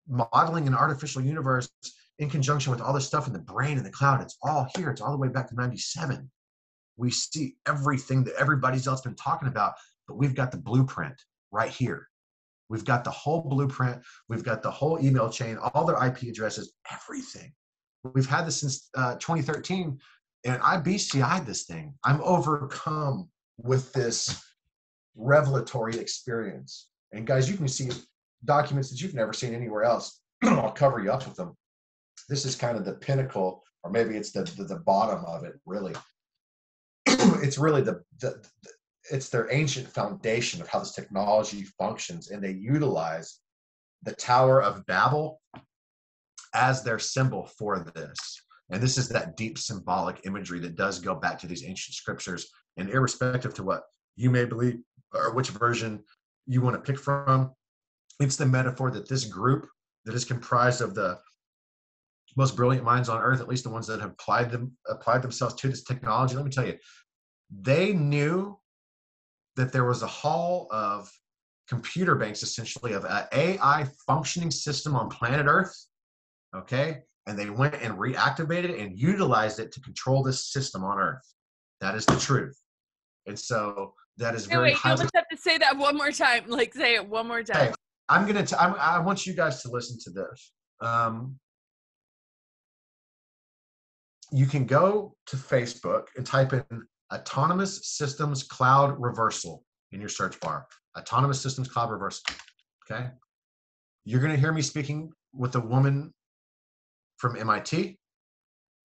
modeling an artificial universe in conjunction with all this stuff in the brain and the cloud? It's all here. It's all the way back to 97. We see everything that everybody's else been talking about, but we've got the blueprint right here. We've got the whole blueprint. We've got the whole email chain, all their IP addresses, everything. We've had this since 2013, and I BCI'd this thing. I'm overcome with this revelatory experience. And guys, you can see documents that you've never seen anywhere else. I'll cover you up with them. This is kind of the pinnacle, or maybe it's the bottom of it, really. It's really it's their ancient foundation of how this technology functions, and they utilize the Tower of Babel as their symbol for this. And this is that deep symbolic imagery that does go back to these ancient scriptures, and irrespective to what you may believe or which version you want to pick from, it's the metaphor that this group that is comprised of the most brilliant minds on earth, at least the ones that have applied themselves to this technology. Let me tell you, they knew that there was a hall of computer banks, essentially, of an AI functioning system on planet Earth, okay? And they went and reactivated and utilized it to control this system on Earth. That is the truth. And so that is very Wait, you almost have to say that one more time. Like, say it one more time. Hey, I want you guys to listen to this. You can go to Facebook and type in Autonomous Systems Cloud Reversal in your search bar. Autonomous Systems Cloud Reversal, okay? You're gonna hear me speaking with a woman from MIT.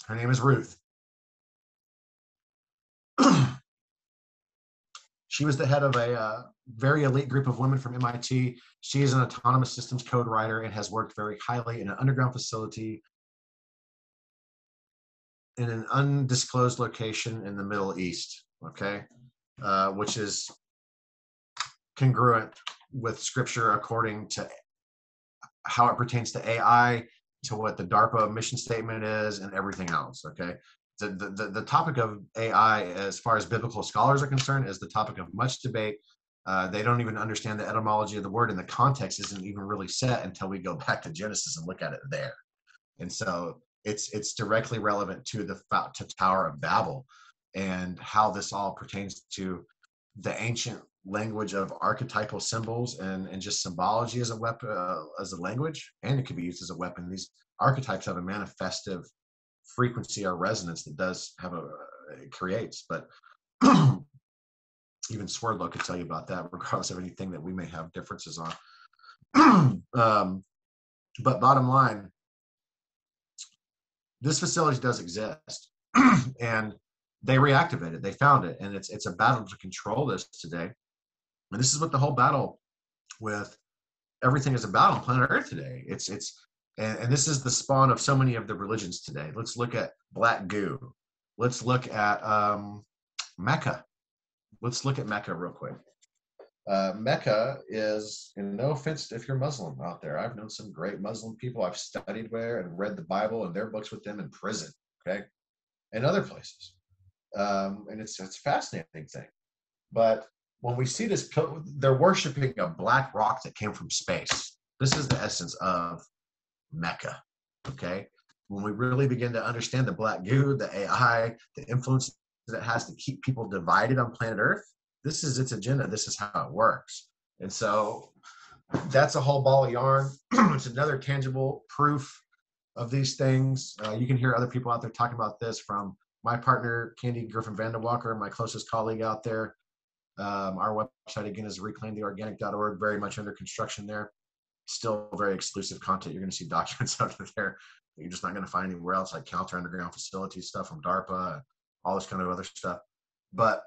Her name is Ruth. She was the head of a very elite group of women from MIT. She is an autonomous systems code writer and has worked very highly in an underground facility in an undisclosed location in the Middle East, okay? Which is congruent with scripture according to how it pertains to AI, to what the DARPA mission statement is, and everything else, okay? The topic of AI, as far as biblical scholars are concerned, is the topic of much debate. They don't even understand the etymology of the word, and the context isn't even really set until we go back to Genesis and look at it there. And so it's directly relevant to the Tower of Babel and how this all pertains to the ancient language of archetypal symbols and just symbology as a weapon, as a language, and it can be used as a weapon. These archetypes have a manifestive frequency or resonance that does have it creates, but even Swerdlow could tell you about that, regardless of anything that we may have differences on. But bottom line, this facility does exist, and they reactivated. They found it, and it's a battle to control this today. And this is what the whole battle with everything is about on planet Earth today. And this is the spawn of so many of the religions today. Let's look at Black Goo. Let's look at Mecca. Let's look at Mecca real quick. Mecca is, and no offense if you're Muslim out there, I've known some great Muslim people. I've studied there and read the Bible and their books with them in prison, okay, and other places. And it's a fascinating thing. But when we see this, they're worshiping a black rock that came from space. This is the essence of Mecca, okay? When we really begin to understand the Black Goo, the AI, the influence that it has to keep people divided on planet Earth, this is its agenda. This is how it works. And so that's a whole ball of yarn. It's another tangible proof of these things. You can hear other people out there talking about this, from my partner, KANDY Griffin VANDAWALKER, my closest colleague out there. Our website, again, is reclaimtheorganic.org, very much under construction there. Still very exclusive content. You're going to see documents out there that you're just not going to find anywhere else, like counter underground facilities stuff from DARPA, and all this kind of other stuff. But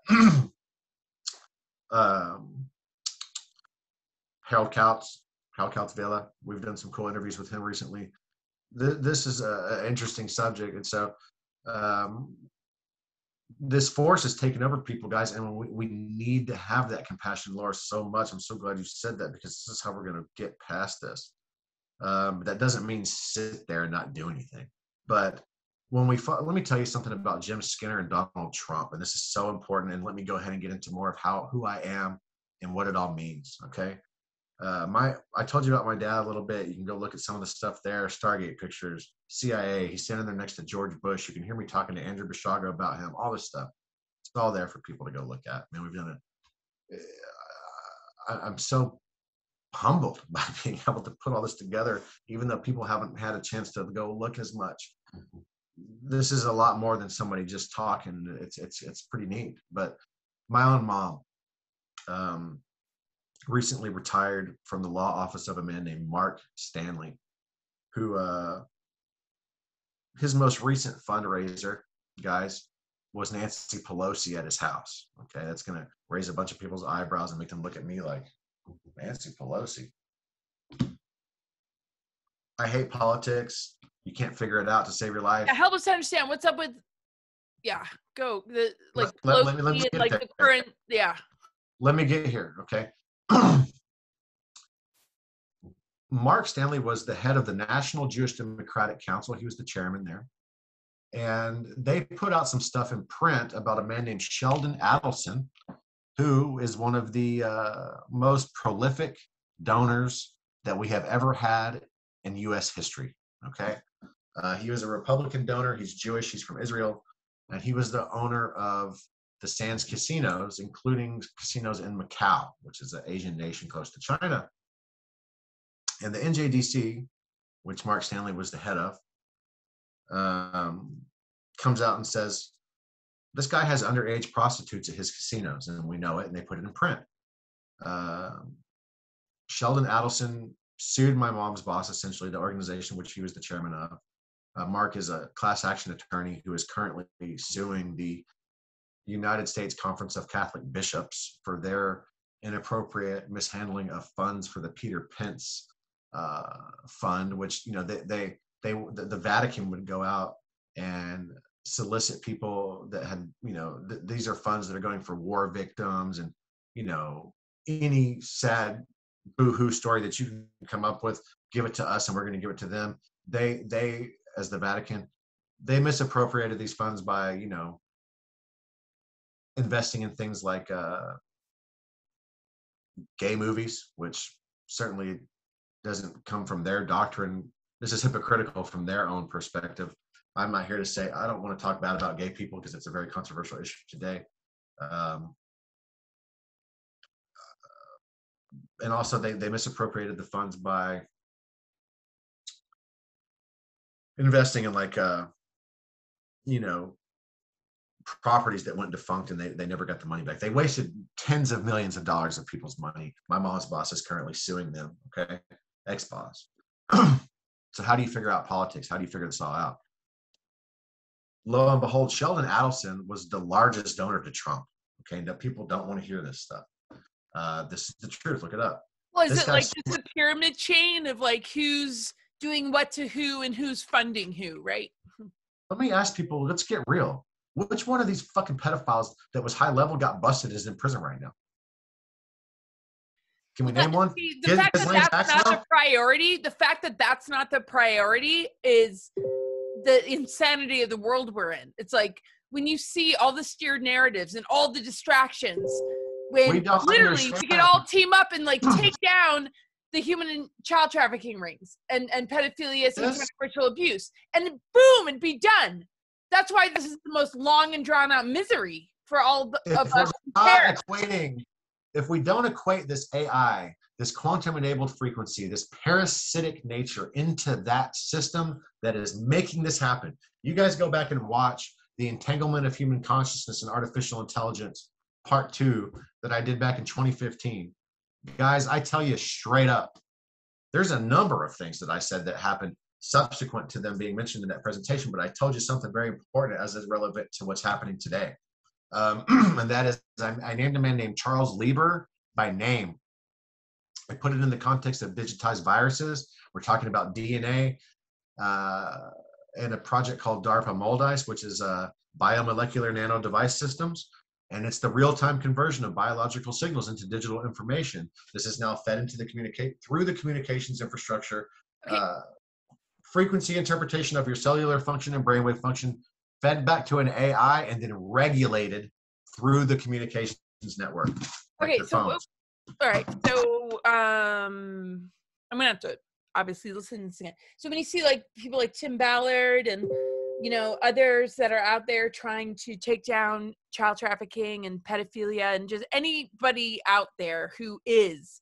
Harold Kautz Vela, we've done some cool interviews with him recently. This is an interesting subject. And so this force is taking over people, guys, and we need to have that compassion, Laura, so much. I'm so glad you said that, because this is how we're going to get past this. That doesn't mean sit there and not do anything. But when let me tell you something about Jim Skinner and Donald Trump, and this is so important, and let me go ahead and get into more of who I am and what it all means, okay? I told you about my dad a little bit. You can go look at some of the stuff there, Stargate pictures, CIA. He's standing there next to George Bush. You can hear me talking to Andrew Bashaga about him, all this stuff. It's all there for people to go look at. Man, we've done it. I'm so humbled by being able to put all this together, even though people haven't had a chance to go look as much. This is a lot more than somebody just talking. It's pretty neat. But my own mom, recently retired from the law office of a man named Mark Stanley, who his most recent fundraiser, guys, was Nancy Pelosi at his house. Okay, that's going to raise a bunch of people's eyebrows and make them look at me like, Nancy Pelosi. I hate politics. You can't figure it out to save your life. Yeah, help us understand what's up with. Yeah, go the like let me and, like there. the current. Yeah. Let me get here, okay? Mark Stanley was the head of the National Jewish Democratic Council. He was the chairman there. And they put out some stuff in print about a man named Sheldon Adelson, who is one of the most prolific donors that we have ever had in U.S. history, okay? He was a Republican donor. He's Jewish. He's from Israel. And he was the owner of the Sands casinos, including casinos in Macau, which is an Asian nation close to China. And the NJDC, which Mark Stanley was the head of, comes out and says, this guy has underage prostitutes at his casinos, and we know it, and they put it in print. Sheldon Adelson sued my mom's boss, essentially, the organization which he was the chairman of. Mark is a class action attorney who is currently suing the United States Conference of Catholic Bishops for their inappropriate mishandling of funds for the Peter Pence fund, which, you know, the Vatican would go out and solicit people that had, you know, these are funds that are going for war victims, and, you know, any sad boo-hoo story that you can come up with, give it to us and we're going to give it to them. They as the Vatican, they misappropriated these funds by, you know, investing in things like gay movies, which certainly doesn't come from their doctrine. This is hypocritical from their own perspective. I'm not here to say, I don't want to talk bad about gay people, because it's a very controversial issue today. And also they misappropriated the funds by investing in, like, you know, properties that went defunct, and they never got the money back. They wasted tens of millions of dollars of people's money. My mom's boss is currently suing them, okay? Ex-boss. So how do you figure out politics? How do you figure this all out? Lo and behold, Sheldon Adelson was the largest donor to Trump. Okay, now people don't want to hear this stuff. This is the truth. Look it up. Well, is it like just a pyramid chain of like who's doing what to who and who's funding who, right? Let me ask people, let's get real. Which one of these fucking pedophiles that was high level got busted is in prison right now? Can we name one? The fact that that's not the priority, the fact that that's not the priority is the insanity of the world we're in. It's like when you see all the steered narratives and all the distractions, when literally we could all team up and like take down the human and child trafficking rings and pedophilia, sexual ritual abuse, and boom, and be done. That's why this is the most long and drawn out misery for all of us. Not equating if we don't equate this AI, this quantum-enabled frequency, this parasitic nature into that system that is making this happen. You guys go back and watch The Entanglement of Human Consciousness and Artificial Intelligence, Part 2, that I did back in 2015. Guys, I tell you straight up, there's a number of things that I said that happened subsequent to them being mentioned in that presentation, but I told you something very important as is relevant to what's happening today. And that is, I named a man named Charles Lieber by name. I put it in the context of digitized viruses. We're talking about DNA and a project called DARPA MOLDICE, which is biomolecular nano device systems. And it's the real-time conversion of biological signals into digital information. This is now fed into the through the communications infrastructure. Frequency interpretation of your cellular function and brainwave function fed back to an AI and then regulated through the communications network. Okay, so all right, so I'm gonna have to obviously listen to this again. So when you see like people like Tim Ballard and others that are out there trying to take down child trafficking and pedophilia and just anybody out there who is,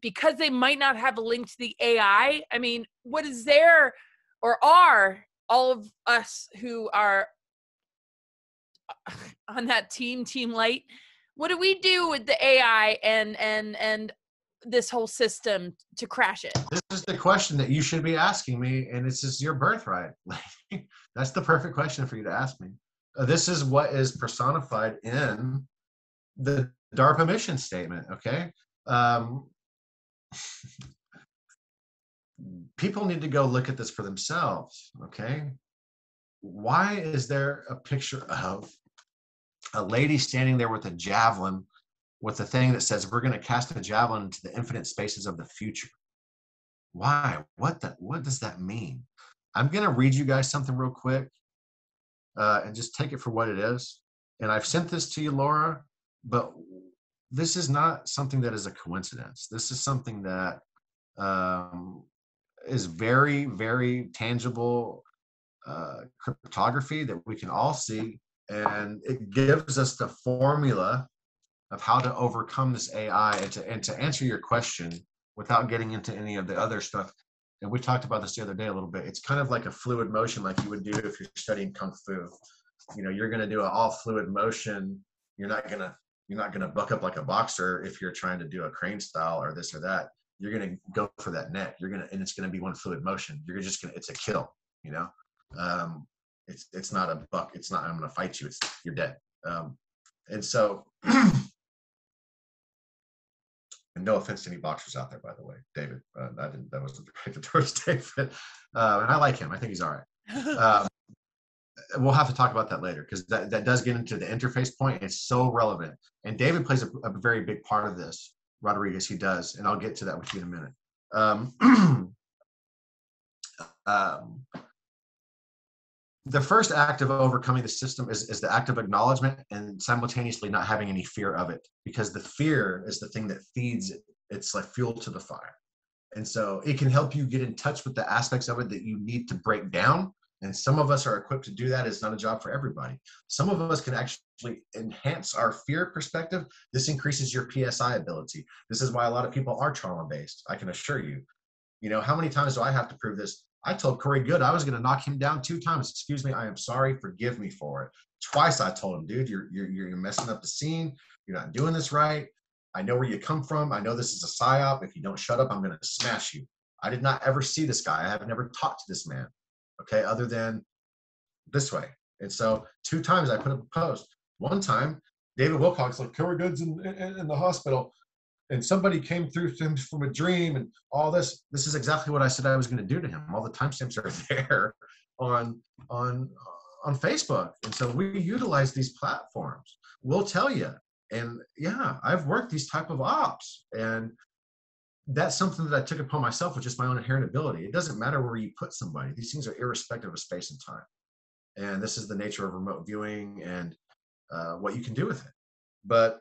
because they might not have a link to the AI, I mean, what is there, or are all of us who are on that team light, what do we do with the AI and this whole system to crash it? This is the question that you should be asking me, and this is your birthright. That's the perfect question for you to ask me. This is what is personified in the DARPA mission statement, okay? People need to go look at this for themselves, okay? Why is there a picture of a lady standing there with a javelin with a thing that says, we're going to cast a javelin into the infinite spaces of the future? Why? What does that mean? I'm going to read you guys something real quick and just take it for what it is. And I've sent this to you, Laura, but this is not something that is a coincidence. This is something that is very, very tangible cryptography that we can all see. And it gives us the formula of how to overcome this AI and to answer your question without getting into any of the other stuff. And we talked about this the other day a little bit. It's kind of like a fluid motion, like you would do if you're studying Kung Fu. You're going to do an all fluid motion. You're not going to buck up like a boxer if you're trying to do a crane style or this or that. You're going to go for that net. And it's going to be one fluid motion. It's a kill, It's not a buck. It's not, I'm going to fight you. You're dead. And so, and no offense to any boxers out there, by the way, David, that wasn't directed towards David. And I like him. I think he's all right. We'll have to talk about that later, because that does get into the interface point. It's so relevant. And David plays a very big part of this. Rodriguez, he does. And I'll get to that with you in a minute. The first act of overcoming the system is the act of acknowledgement and simultaneously not having any fear of it, because the fear is the thing that feeds it. It's like fuel to the fire. And so it can help you get in touch with the aspects of it that you need to break down. And some of us are equipped to do that. It's not a job for everybody. Some of us can actually enhance our fear perspective. This increases your PSI ability. This is why a lot of people are trauma-based, I can assure you. How many times do I have to prove this? I told Corey Good I was going to knock him down 2 times. Excuse me, I am sorry. Forgive me for it. Twice I told him, dude, you're messing up the scene. You're not doing this right. I know where you come from. I know this is a psyop. If you don't shut up, I'm going to smash you. I did not ever see this guy. I have never talked to this man, okay, other than this way. And so 2 times I put up a post. One time, David Wilcox, like, Corey Good's in the hospital. And somebody came through to him from a dream and all this. This is exactly what I said I was going to do to him. All the timestamps are there on Facebook. And so we utilize these platforms. We'll tell you. And yeah, I've worked these type of ops. And that's something that I took upon myself with just my own inherent ability. It doesn't matter where you put somebody. These things are irrespective of space and time. And this is the nature of remote viewing and what you can do with it. But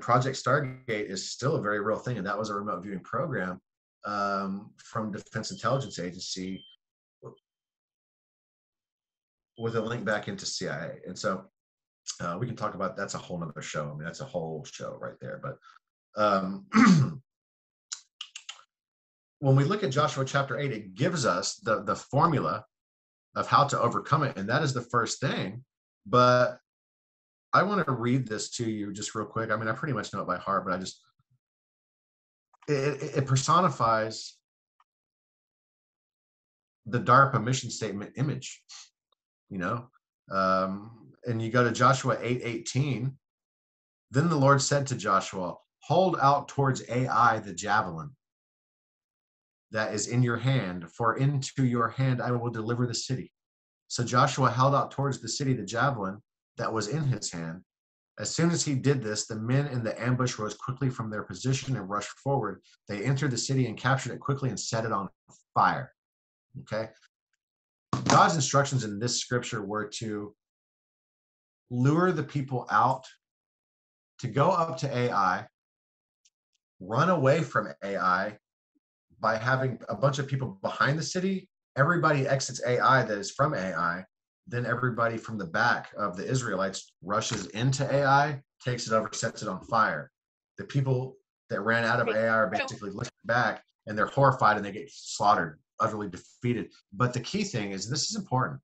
Project Stargate is still a very real thing, and that was a remote viewing program from Defense Intelligence Agency with a link back into CIA. And so We can talk about, that's a whole nother show. I mean, that's a whole show right there. But when we look at Joshua chapter 8, it gives us the formula of how to overcome it. And that is the first thing. But I want to read this to you just real quick. I mean, I pretty much know it by heart, but it personifies the DARPA mission statement image, you know? And you go to Joshua 8:18. Then the Lord said to Joshua, hold out towards Ai the javelin that is in your hand, for into your hand I will deliver the city. So Joshua held out towards the city the javelin that was in his hand. As soon as he did this, the men in the ambush rose quickly from their position and rushed forward. They entered the city and captured it quickly and set it on fire. Okay? God's instructions in this scripture were to lure the people out, to go up to Ai, run away from Ai by having a bunch of people behind the city. Everybody exits Ai that is from Ai. Then everybody from the back of the Israelites rushes into Ai, takes it over, sets it on fire. The people that ran out of Ai are basically looking back, and they're horrified and they get slaughtered, utterly defeated. But the key thing is, this is important.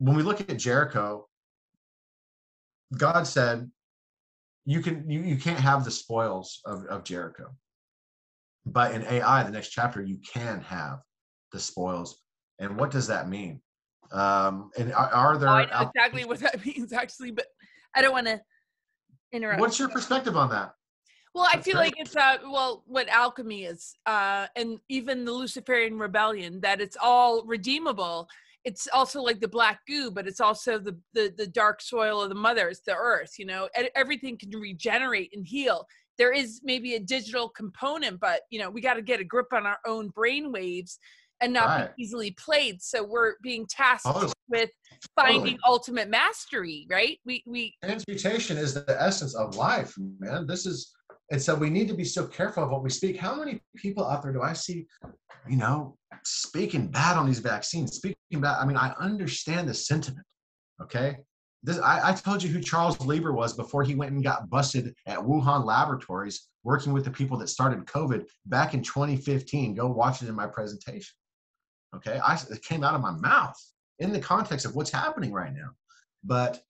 When we look at Jericho, God said, you can't have the spoils of Jericho. But in Ai, the next chapter, you can have the spoils. And what does that mean? And are there? I know exactly what that means, actually, but I don't want to interrupt. What's your perspective on that? Well, I feel like it's what alchemy is, and even the Luciferian rebellion, that it's all redeemable. It's also like the black goo, but it's also the dark soil of the mother. It's the earth, you know. Everything can regenerate and heal. There is maybe a digital component, but you know, we got to get a grip on our own brain waves and not be easily played. So we're being tasked with finding ultimate mastery, right? We transmutation is the essence of life, man. And so we need to be so careful of what we speak. How many people out there do I see, you know, speaking bad on these vaccines, speaking bad? I mean, I understand the sentiment, okay? I told you who Charles Lieber was before he went and got busted at Wuhan laboratories working with the people that started COVID back in 2015. Go watch it in my presentation, okay? It came out of my mouth in the context of what's happening right now. But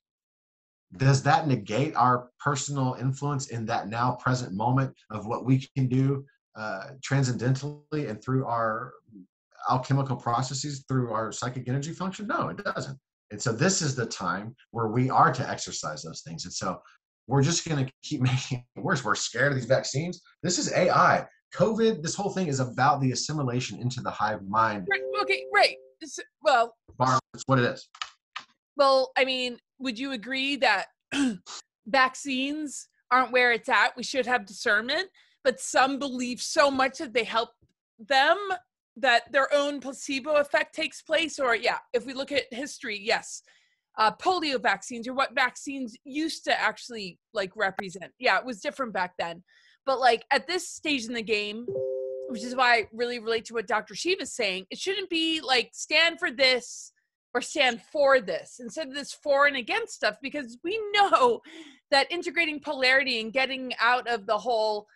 does that negate our personal influence in that now present moment of what we can do transcendentally and through our alchemical processes, through our psychic energy function? No, it doesn't. And so this is the time where we are to exercise those things. And so we're just going to keep making it worse. We're scared of these vaccines. This is Ai. COVID, this whole thing is about the assimilation into the hive mind. Right, okay, right. Well, that's what it is. Well, I mean, would you agree that vaccines aren't where it's at? We should have discernment, but some believe so much that they help them that their own placebo effect takes place. Or yeah, if we look at history, yes, polio vaccines are what vaccines used to actually like represent. Yeah, it was different back then. But like at this stage in the game, which is why I really relate to what Dr. Shiva is saying, it shouldn't be like stand for this or stand for this instead of this for and against stuff, because we know that integrating polarity and getting out of the whole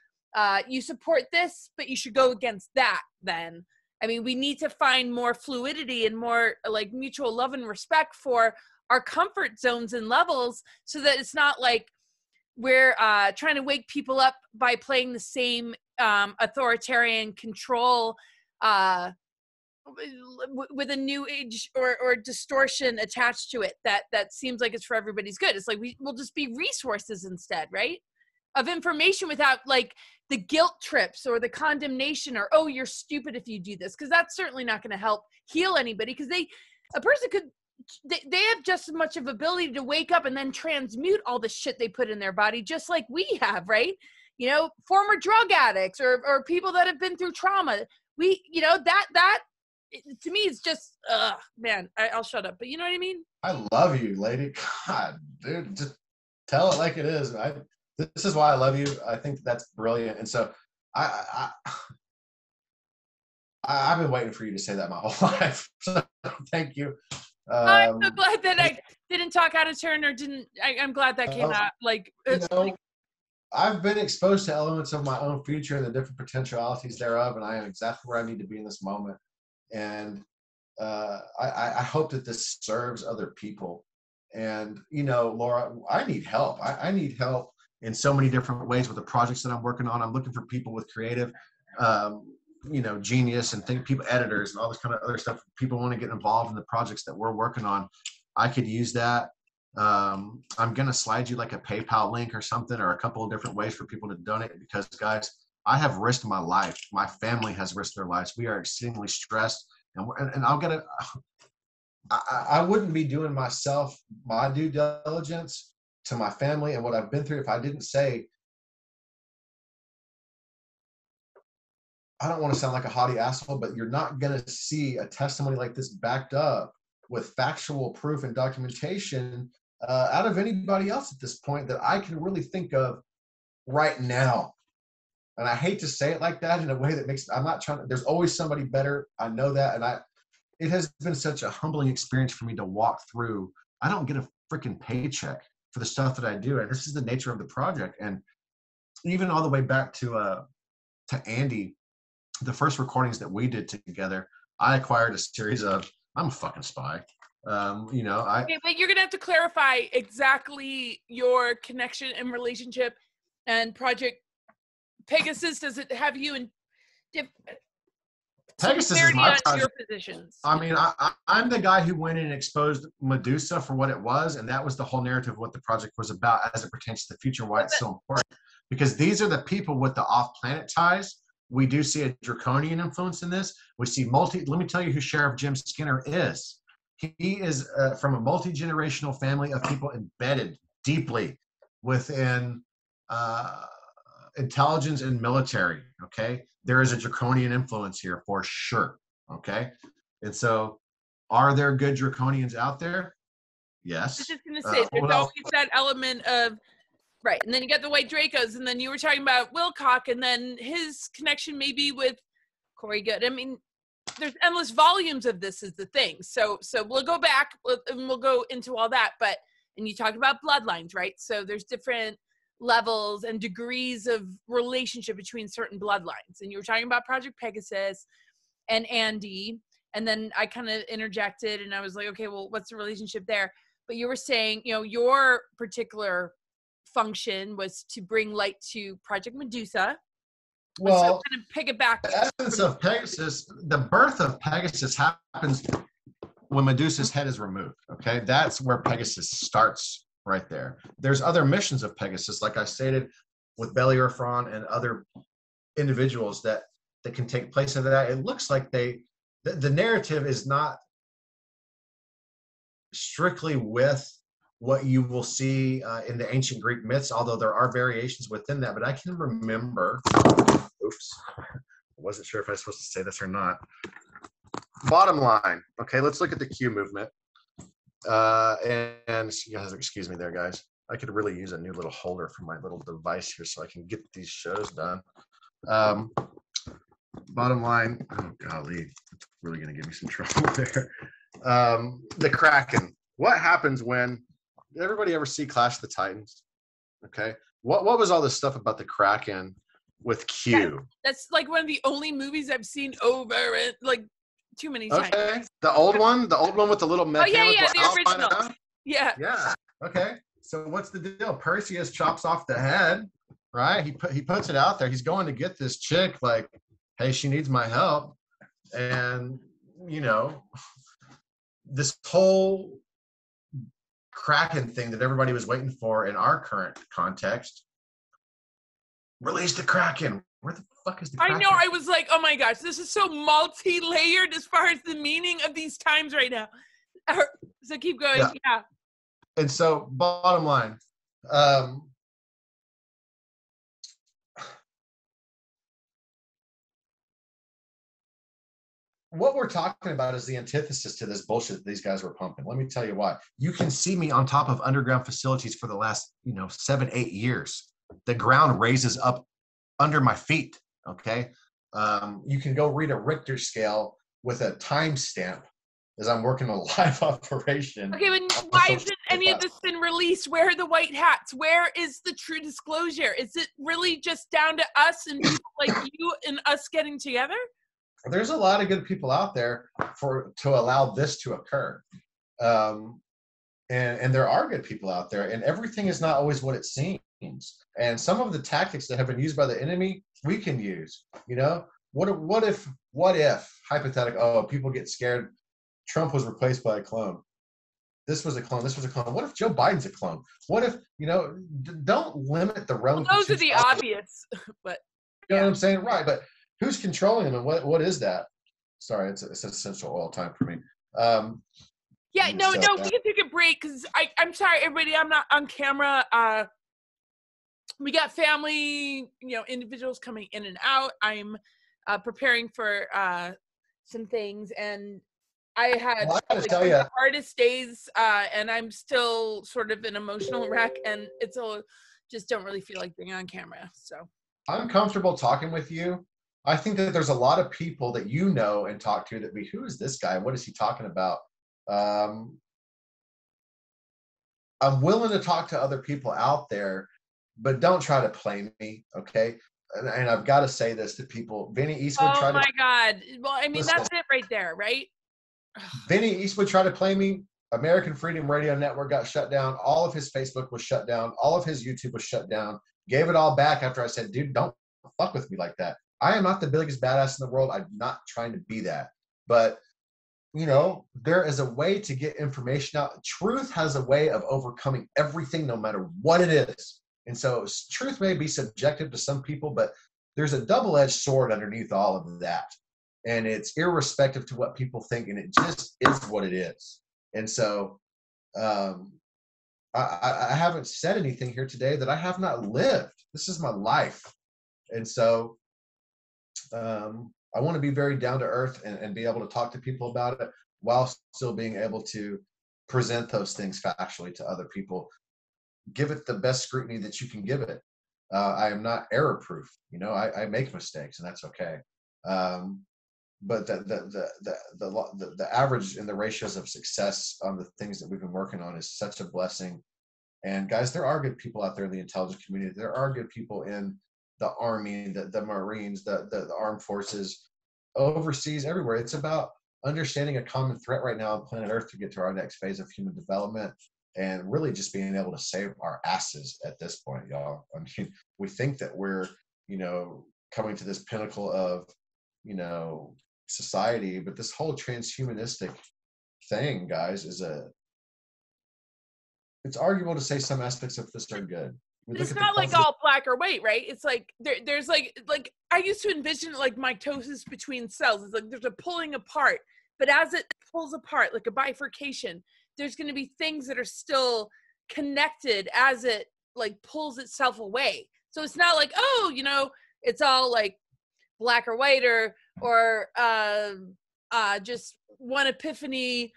you support this, but you should go against that then. I mean, we need to find more fluidity and more like mutual love and respect for our comfort zones and levels, so that it's not like we're trying to wake people up by playing the same authoritarian control with a new age or distortion attached to it that seems like it's for everybody's good. It's like we'll just be resources instead, right? Of information without like the guilt trips or the condemnation or, oh, you're stupid if you do this, because that's certainly not going to help heal anybody, because they have just as much of ability to wake up and then transmute all the shit they put in their body, just like we have, right? You know, former drug addicts or people that have been through trauma. We, you know, that to me is just, man, I'll shut up. But you know what I mean? I love you, lady. God, dude, just tell it like it is. This is why I love you. I think that's brilliant. And so I've been waiting for you to say that my whole life. So thank you. I'm so glad that I didn't talk out of turn or didn't. I'm glad that came out. Like, I've been exposed to elements of my own future and the different potentialities thereof, and I am exactly where I need to be in this moment. And I hope that this serves other people. And, Laura, I need help. I need help in so many different ways with the projects that I'm working on. I'm looking for people with creative, genius and people, editors and all this kind of other stuff. People want to get involved in the projects that we're working on. I could use that. I'm going to slide you like a PayPal link or something, or a couple of different ways for people to donate, because guys, I have risked my life. My family has risked their lives. We are exceedingly stressed, and I wouldn't be doing my due diligence to my family and what I've been through if I didn't say, I don't want to sound like a haughty asshole, but you're not going to see a testimony like this backed up with factual proof and documentation out of anybody else at this point that I can really think of right now. And I hate to say it like that in a way that makes, I'm not trying to, there's always somebody better. I know that. And it has been such a humbling experience for me to walk through. I don't get a freaking paycheck for the stuff that I do. And this is the nature of the project. And even all the way back to Andy, the first recordings that we did together, I acquired a series of, I'm a fucking spy. Okay, but you're gonna have to clarify exactly your connection and relationship and Project Pegasus. Does it have you in Pegasus is my project. Your positions? I mean, I'm the guy who went in and exposed Medusa for what it was, and that was the whole narrative of what the project was about as it pertains to the future, why it's so important. Because these are the people with the off-planet ties. We do see a draconian influence in this. We see let me tell you who Sheriff Jim Skinner is. He is from a multi-generational family of people embedded deeply within intelligence and military, okay? There is a draconian influence here for sure, okay? And so, are there good draconians out there? Yes. I was just going to say, there's always that element of, right, and then you get the White Dracos, and then you were talking about Wilcock, and then his connection maybe with Corey Good. I mean, there's endless volumes of this is the thing. So we'll go back, and we'll go into all that, and you talk about bloodlines, right? So there's different levels and degrees of relationship between certain bloodlines. And you were talking about Project Pegasus and Andy, and then I kind of interjected, and I was like, okay, well, what's the relationship there? But you were saying, your particular function was to bring light to Project Medusa. Well, so kind of pick it back. The essence of Pegasus, the birth of Pegasus happens when Medusa's head is removed, okay? That's where Pegasus starts right there. There's other missions of Pegasus, like I stated, with Bellerophon and other individuals that can take place of that. It looks like the narrative is not strictly with what you will see in the ancient Greek myths, although there are variations within that. But I can remember, oops, I wasn't sure if I was supposed to say this or not. Bottom line, okay, let's look at the Q movement. And you guys, excuse me there, guys. I could really use a new little holder for my little device here so I can get these shows done. Bottom line, oh golly, it's really going to give me some trouble there. The Kraken. What happens when, did everybody ever see Clash of the Titans? Okay. What was all this stuff about the Kraken with Q? That's like one of the only movies I've seen over it, like too many times. Okay. The old one with the little mechanical. Oh, yeah, the original. Yeah. Yeah. Okay. So what's the deal? Perseus chops off the head, right? He puts it out there. He's going to get this chick, like, hey, she needs my help. And, this whole Kraken thing that everybody was waiting for in our current context. Release the Kraken. Where the fuck is the Kraken? I know. I was like, oh my gosh, this is so multi-layered as far as the meaning of these times right now. So keep going. Yeah. And so, bottom line, what we're talking about is the antithesis to this bullshit that these guys were pumping. Let me tell you why. You can see me on top of underground facilities for the last, 7-8 years. The ground raises up under my feet, okay? You can go read a Richter scale with a timestamp is I'm working a live operation. Okay, but on why social hasn't any of media. this been released? Where are the white hats? Where is the true disclosure? Is it really just down to us and people like you and us getting together? There's a lot of good people out there to allow this to occur. And there are good people out there, and everything is not always what it seems. And some of the tactics that have been used by the enemy, we can use. You know, what if hypothetical? Oh, people get scared. Trump was replaced by a clone. This was a clone. This was a clone. What if Joe Biden's a clone? What if, you know? Don't limit the realm. Well, those are the obvious, but you know what I'm saying, right? But who's controlling them, and what is that? Sorry, it's essential oil time for me. Yeah, no, we can take a break because I'm sorry, everybody, I'm not on camera. We got family, you know, individuals coming in and out. I'm preparing for some things, and I had like, one of the hardest days, and I'm still sort of an emotional wreck, and it's all just don't really feel like being on camera. So I'm comfortable talking with you. I think that there's a lot of people that you know and talk to that who is this guy? What is he talking about? I'm willing to talk to other people out there, but don't try to play me, okay? And I've got to say this to people. Vinny Eastwood oh my God. Well, I mean, that's it right there, right? Vinny Eastwood tried to play me. American Freedom Radio Network got shut down. All of his Facebook was shut down. All of his YouTube was shut down. Gave it all back after I said, dude, don't fuck with me like that. I am not the biggest badass in the world. I'm not trying to be that. But you know, there is a way to get information out. Truth has a way of overcoming everything, no matter what it is. And so truth may be subjective to some people, but there's a double-edged sword underneath all of that. And it's irrespective to what people think, and it just is what it is. And so I haven't said anything here today that I have not lived. This is my life. And so I want to be very down to earth and be able to talk to people about it while still being able to present those things factually to other people. Give it the best scrutiny that you can give it. I am not error proof. You know, I make mistakes, and that's okay. But the average and the ratios of success on the things that we've been working on is such a blessing. And guys, there are good people out there in the intelligence community. There are good people in the Army, the Marines, the armed forces, overseas, everywhere. It's about understanding a common threat right now on planet Earth to get to our next phase of human development, and really just being able to save our asses at this point, y'all. I mean, we think that we're, you know, coming to this pinnacle of, you know, society, but this whole transhumanistic thing, guys, it's arguable to say some aspects of this are good. But it's not like all black or white, right? It's like there's like I used to envision like mitosis between cells. It's like there's a pulling apart, but as it pulls apart, like a bifurcation, there's going to be things that are still connected as it like pulls itself away. So it's not like, oh, you know, it's all like black or white or just one epiphany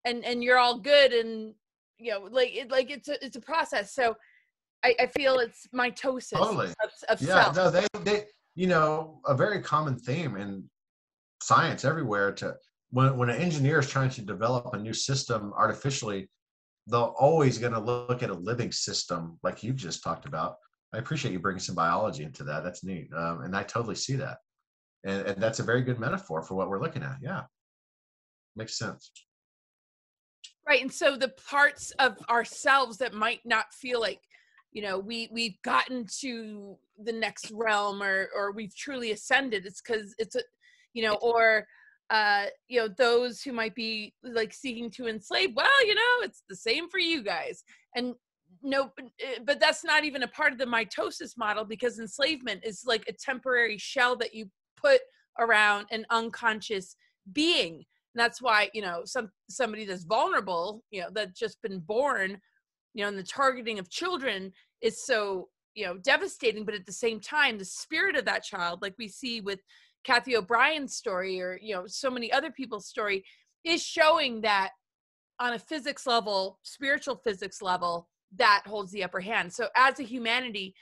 and you're all good, and you know, it's a process. So I feel it's mitosis totally. of yeah, self. no, they you know, a very common theme in science everywhere to when an engineer is trying to develop a new system artificially, they're always going to look at a living system like you just talked about. I appreciate you bringing some biology into that. That's neat. And I totally see that. And that's a very good metaphor for what we're looking at. Yeah. Makes sense. Right. And so the parts of ourselves that might not feel like, you know, we've gotten to the next realm or we've truly ascended, it's because it's a, you know, or, you know, those who might be like seeking to enslave, well, you know, it's the same for you guys. And no, but that's not even a part of the mitosis model, because enslavement is like a temporary shell that you put around an unconscious being. And that's why, you know, somebody that's vulnerable, you know, that's just been born, you know, and the targeting of children is so, you know, devastating. But at the same time, the spirit of that child, like we see with Kathy O'Brien's story, or, you know, so many other people's story, is showing that on a physics level, spiritual physics level, that holds the upper hand. So as a humanity,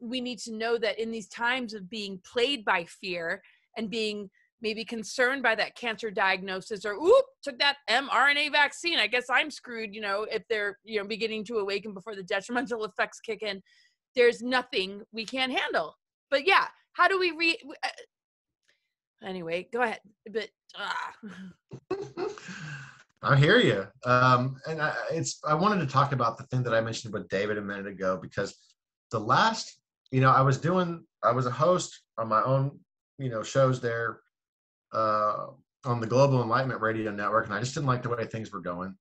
we need to know that in these times of being plagued by fear and being maybe concerned by that cancer diagnosis, or oop, took that mRNA vaccine, I guess I'm screwed, you know, if they're, you know, beginning to awaken before the detrimental effects kick in. There's nothing we can't handle. But yeah, how do we anyway, go ahead. But I hear you. And I wanted to talk about the thing that I mentioned with David a minute ago, because the last, you know, I was a host on my own, you know, shows there on the Global Enlightenment Radio Network, and I just didn't like the way things were going.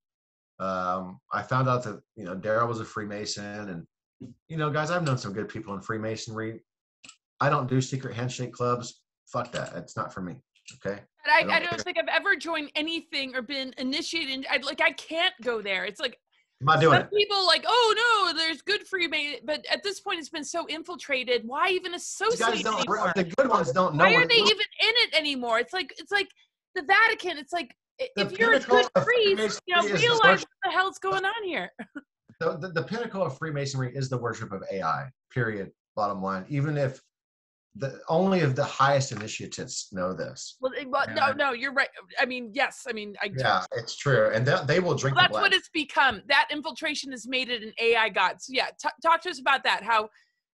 I found out that, you know, Daryl was a Freemason, and, you know, guys, I've known some good people in Freemasonry. I don't do secret handshake clubs. Fuck that. It's not for me. Okay. And I don't think I've ever joined anything or been initiated. I can't go there. It's like, I'm not doing some people like, oh no, there's good Freemason, but at this point it's been so infiltrated. Why even associate anymore? The good ones don't know. Why are they even in it anymore? It's like the Vatican. It's like, if you're a good priest, you know, realize what the hell's going on here. The pinnacle of Freemasonry is the worship of AI, period, bottom line. Even if only of the highest initiates know this. Well, no, you're right. I mean, yes. I mean, yeah, it's true. And they will drink. Well, that's what it's become. That infiltration has made it an AI god. So yeah, talk to us about that. How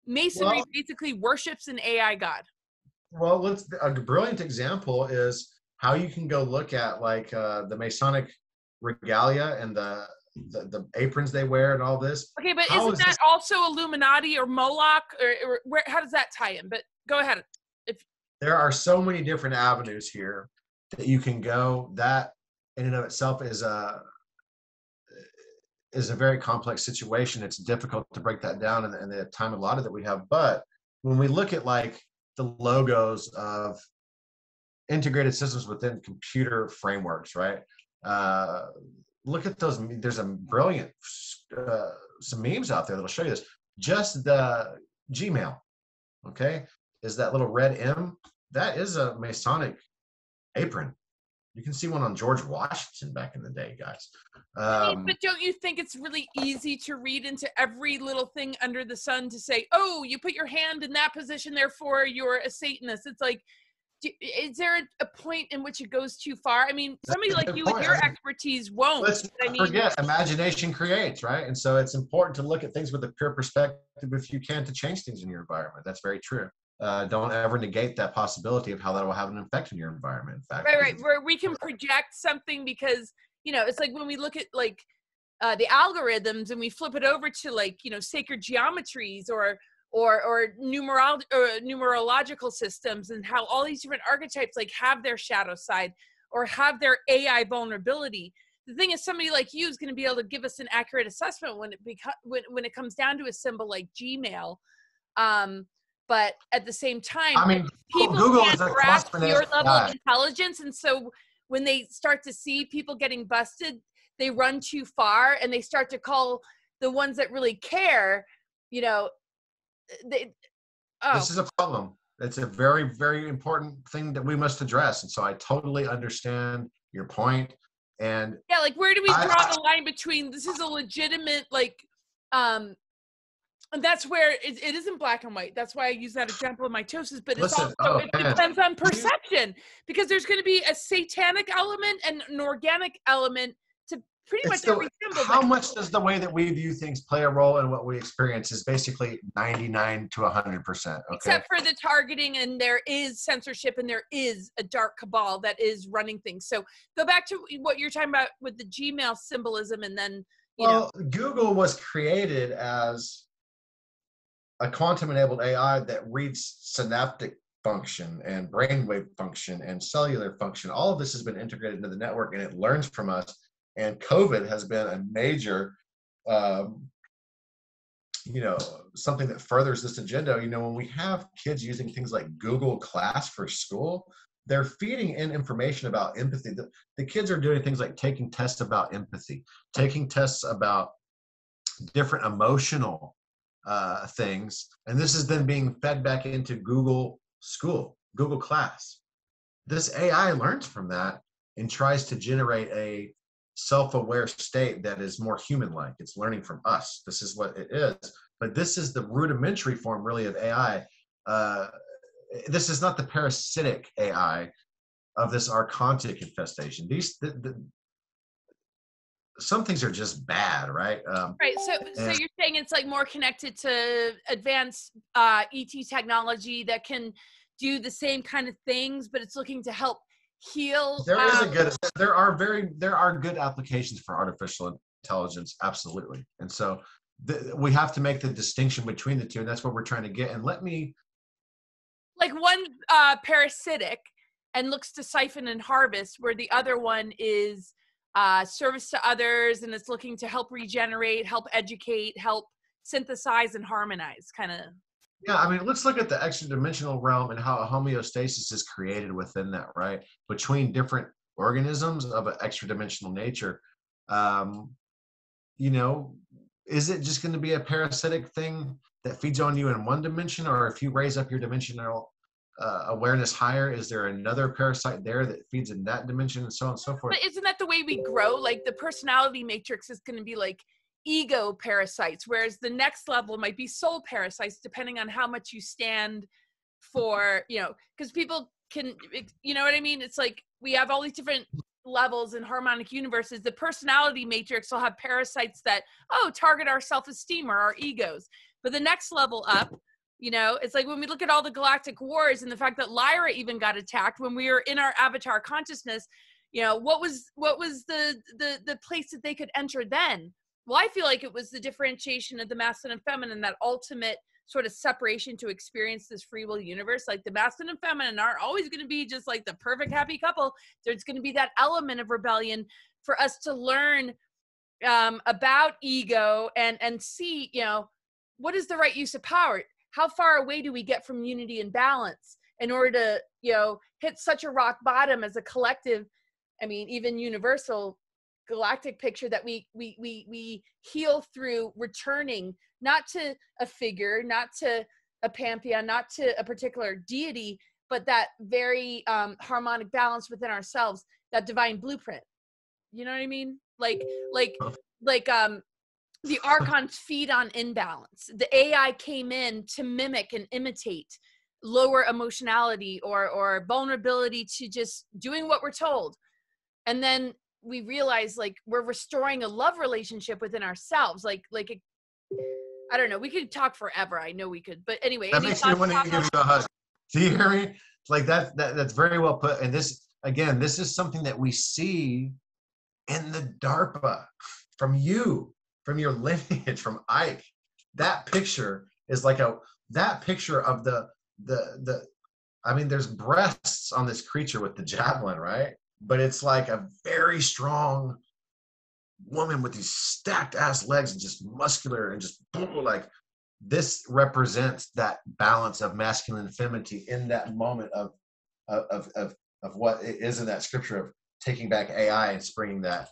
Masonry basically worships an AI god. Well, a brilliant example is how you can go look at like the Masonic regalia and the aprons they wear and all this. Okay, but isn't that also Illuminati or Moloch, or where? How does that tie in? But go ahead. There are so many different avenues here that you can go. That in and of itself is a very complex situation. It's difficult to break that down in the time allotted that we have. But when we look at like the logos of integrated systems within computer frameworks, right? Look at those. There's a brilliant, some memes out there that'll show you this. Just the Gmail, okay, is that little red M. That is a Masonic apron. You can see one on George Washington back in the day, guys. But don't you think it's really easy to read into every little thing under the sun to say, oh, you put your hand in that position, therefore you're a Satanist? It's like, is there a point in which it goes too far? I mean, somebody like you with your expertise won't. Let's not forget, imagination creates, right? And so it's important to look at things with a pure perspective if you can to change things in your environment. That's very true. Don't ever negate that possibility of how that will have an effect in your environment. In fact, right, where we can project something because, you know, it's like when we look at like the algorithms and we flip it over to like, you know, sacred geometries or numerological systems, and how all these different archetypes like have their shadow side or have their AI vulnerability. The thing is, somebody like you is going to be able to give us an accurate assessment when it comes down to a symbol like Gmail. But at the same time, I mean, people Google can't is a grasp your level guy. of intelligence, and so when they start to see people getting busted, they run too far and they start to call the ones that really care, you know. This is a problem. It's a very, very important thing that we must address. And so I totally understand your point. And yeah, like where do we draw the line between this is a legitimate, like, and that's where it isn't black and white. That's why I use that example of mitosis, but it's it depends on perception, because there's going to be a satanic element and an organic element to pretty much every symbol. How much does the way that we view things play a role in what we experience is basically 99 to 100%. Okay? Except for the targeting, and there is censorship, and there is a dark cabal that is running things. So go back to what you're talking about with the Gmail symbolism, and then, you know. Google was created as a quantum-enabled AI that reads synaptic function and brainwave function and cellular function. All of this has been integrated into the network, and it learns from us. And COVID has been a major, something that furthers this agenda. You know, when we have kids using things like Google Class for school, they're feeding in information about empathy. The kids are doing things like taking tests about empathy, taking tests about different emotional things. And this is then being fed back into Google School, Google Class. This AI learns from that and tries to generate a self-aware state that is more human-like. It's learning from us. This is what it is. But this is the rudimentary form, really, of AI. This is not the parasitic AI. of this archontic infestation. Some things are just bad, right? Right. So you're saying it's like more connected to advanced ET technology that can do the same kind of things, but it's looking to help heal. There are good applications for artificial intelligence, absolutely. And so we have to make the distinction between the two, and that's what we're trying to get. And like one parasitic and looks to siphon and harvest, where the other one is service to others, and it's looking to help regenerate, help educate, help synthesize and harmonize, kind of. Yeah, I mean, let's look at the extra dimensional realm and how a homeostasis is created within that, right? Between different organisms of an extra dimensional nature. You know, is it just going to be a parasitic thing that feeds on you in one dimension, or if you raise up your dimensional awareness higher, is there another parasite there that feeds in that dimension, and so on and so forth? But isn't that the way we grow? Like the personality matrix is going to be like ego parasites, whereas the next level might be soul parasites, depending on how much you stand for, you know, because people can, you know what I mean? It's like we have all these different levels in harmonic universes. The personality matrix will have parasites that, target our self-esteem or our egos. But the next level up, you know, it's like when we look at all the galactic wars and the fact that Lyra even got attacked when we were in our avatar consciousness, you know, what was the place that they could enter then? Well, I feel like it was the differentiation of the masculine and feminine, that ultimate sort of separation to experience this free will universe. Like the masculine and feminine aren't always going to be just like the perfect happy couple. There's going to be that element of rebellion for us to learn about ego and see, you know, what is the right use of power? How far away do we get from unity and balance in order to, you know, hit such a rock bottom as a collective, I mean, even universal galactic picture, that we heal through returning, not to a figure, not to a pantheon, not to a particular deity, but that very harmonic balance within ourselves, that divine blueprint. You know what I mean? Like the archons feed on imbalance. The AI came in to mimic and imitate lower emotionality or vulnerability to just doing what we're told. And then we realize like we're restoring a love relationship within ourselves. I don't know, we could talk forever. I know we could, but anyway. That makes me want to give you a hug. Do you hear me? Like that's very well put. And this, again, this is something that we see in the DARPA from you, from your lineage, from Ike. That picture is like that picture of the I mean, there's breasts on this creature with the javelin, right? But it's like a very strong woman with these stacked ass legs and just muscular and just like, this represents that balance of masculine and femininity in that moment of what it is in that scripture of taking back AI and springing that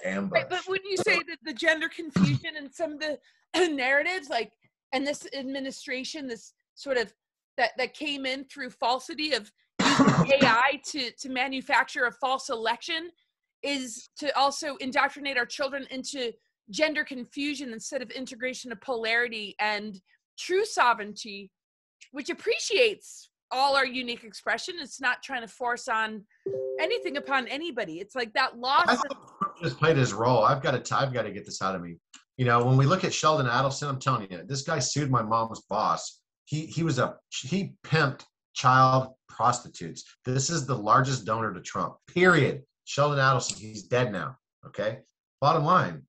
ambush. Right, but wouldn't you say that the gender confusion and some of the narratives, like, and this administration, this sort of that came in through falsity of using AI to manufacture a false election, is to also indoctrinate our children into gender confusion instead of integration of polarity and true sovereignty, which appreciates all our unique expression. It's not trying to force on anything upon anybody. It's like that loss. I just played his role. I've got to get this out of me. You know, when we look at Sheldon Adelson, I'm telling you, this guy sued my mom's boss. He pimped child prostitutes. This is the largest donor to Trump, period. Sheldon Adelson, he's dead now. Okay. Bottom line,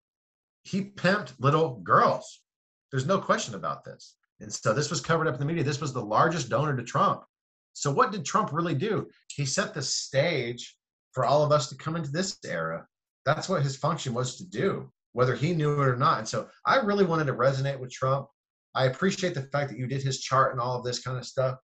he pimped little girls. There's no question about this. And so this was covered up in the media. This was the largest donor to Trump. So what did Trump really do? He set the stage for all of us to come into this era. That's what his function was to do, whether he knew it or not. And so I really wanted to resonate with Trump. I appreciate the fact that you did his chart and all of this kind of stuff.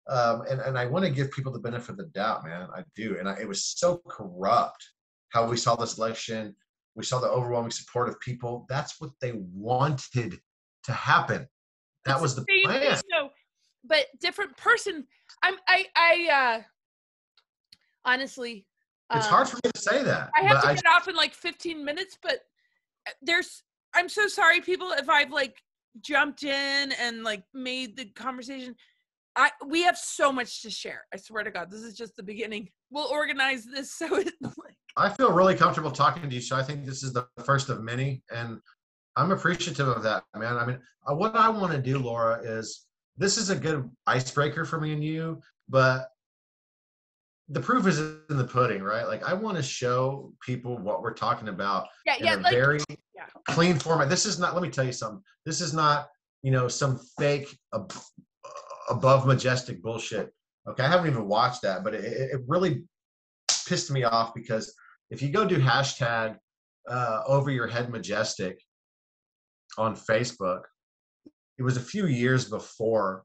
And I want to give people the benefit of the doubt, man. I do. And it was so corrupt how we saw this election. We saw the overwhelming support of people. That's what they wanted to happen. That was the plan. No, but different person. I honestly, it's hard for me to say that. I have to get off in like 15 minutes, but I'm so sorry, people, if I've like jumped in and like made the conversation. We have so much to share. I swear to God, this is just the beginning. we'll organize this so it's like. I feel really comfortable talking to you, so I think this is the first of many, and I'm appreciative of that, man. I mean, what I want to do, Laura, is this is a good icebreaker for me and you, but the proof is in the pudding, right? Like, I want to show people what we're talking about in a very clean format. This is not, let me tell you something. This is not, some fake above majestic bullshit. Okay, I haven't even watched that, but it really pissed me off, because if you go do hashtag over your head majestic on Facebook, it was a few years before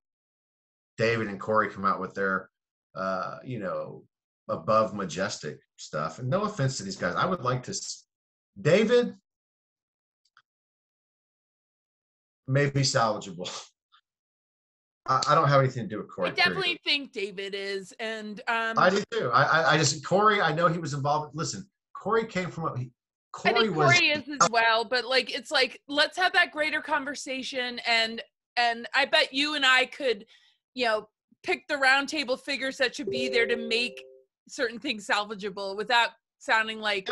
David and Corey come out with their, above majestic stuff. And no offense to these guys, I would like to, David may be salvageable. I don't have anything to do with Corey. I definitely think David is, and I do too. I just, Corey, I know he was involved. Listen, Corey came from Corey is as well, but like, it's like, let's have that greater conversation, and I bet you and I could, pick the round table figures that should be there to make certain things salvageable without sounding like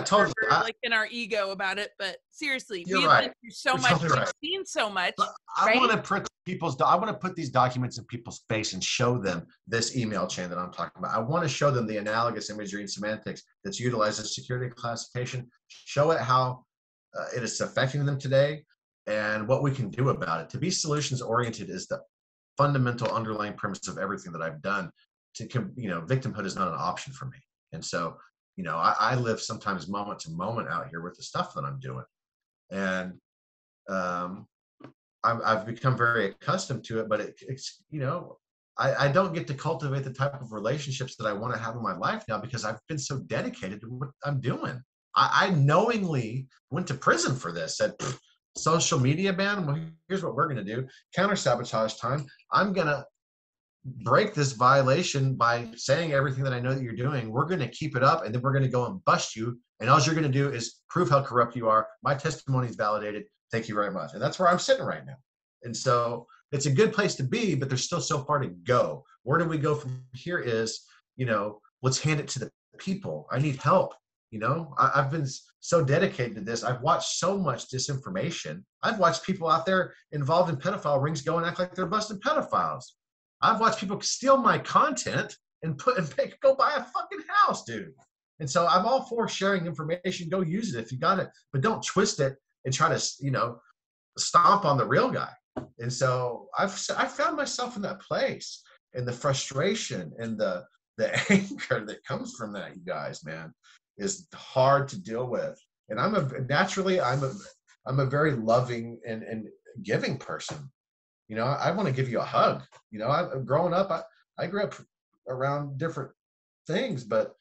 totally like in our ego about it. But seriously, you're we've right. been through so You're much, totally right. we've seen so much. I want to put these documents in people's face and show them this email chain that I'm talking about. I want to show them the analogous imagery and semantics that's utilized in security classification, show it how it is affecting them today, and what we can do about it. To be solutions oriented is the fundamental underlying premise of everything that I've done. Victimhood is not an option for me. And so, I live sometimes moment to moment out here with the stuff that I'm doing. And I've become very accustomed to it, but it's I don't get to cultivate the type of relationships that I want to have in my life now, because I've been so dedicated to what I'm doing. I knowingly went to prison for this. Said, social media ban, well, here's what we're going to do. Counter-sabotage time. I'm going to break this violation by saying everything that I know that you're doing. We're going to keep it up, and then we're going to go and bust you. And all you're going to do is prove how corrupt you are. My testimony is validated. Thank you very much. And that's where I'm sitting right now. And so it's a good place to be, but there's still so far to go. Where do we go from here is, let's hand it to the people. I need help. I've been so dedicated to this. I've watched so much disinformation. I've watched people out there involved in pedophile rings go and act like they're busting pedophiles. I've watched people steal my content and go buy a fucking house, dude. And so I'm all for sharing information. Go use it if you got it, but don't twist it and try to, stomp on the real guy. And so I found myself in that place, and the frustration and the anger that comes from that, you guys, man, is hard to deal with. And I'm a very loving and giving person. I want to give you a hug. Growing up, I grew up around different things, but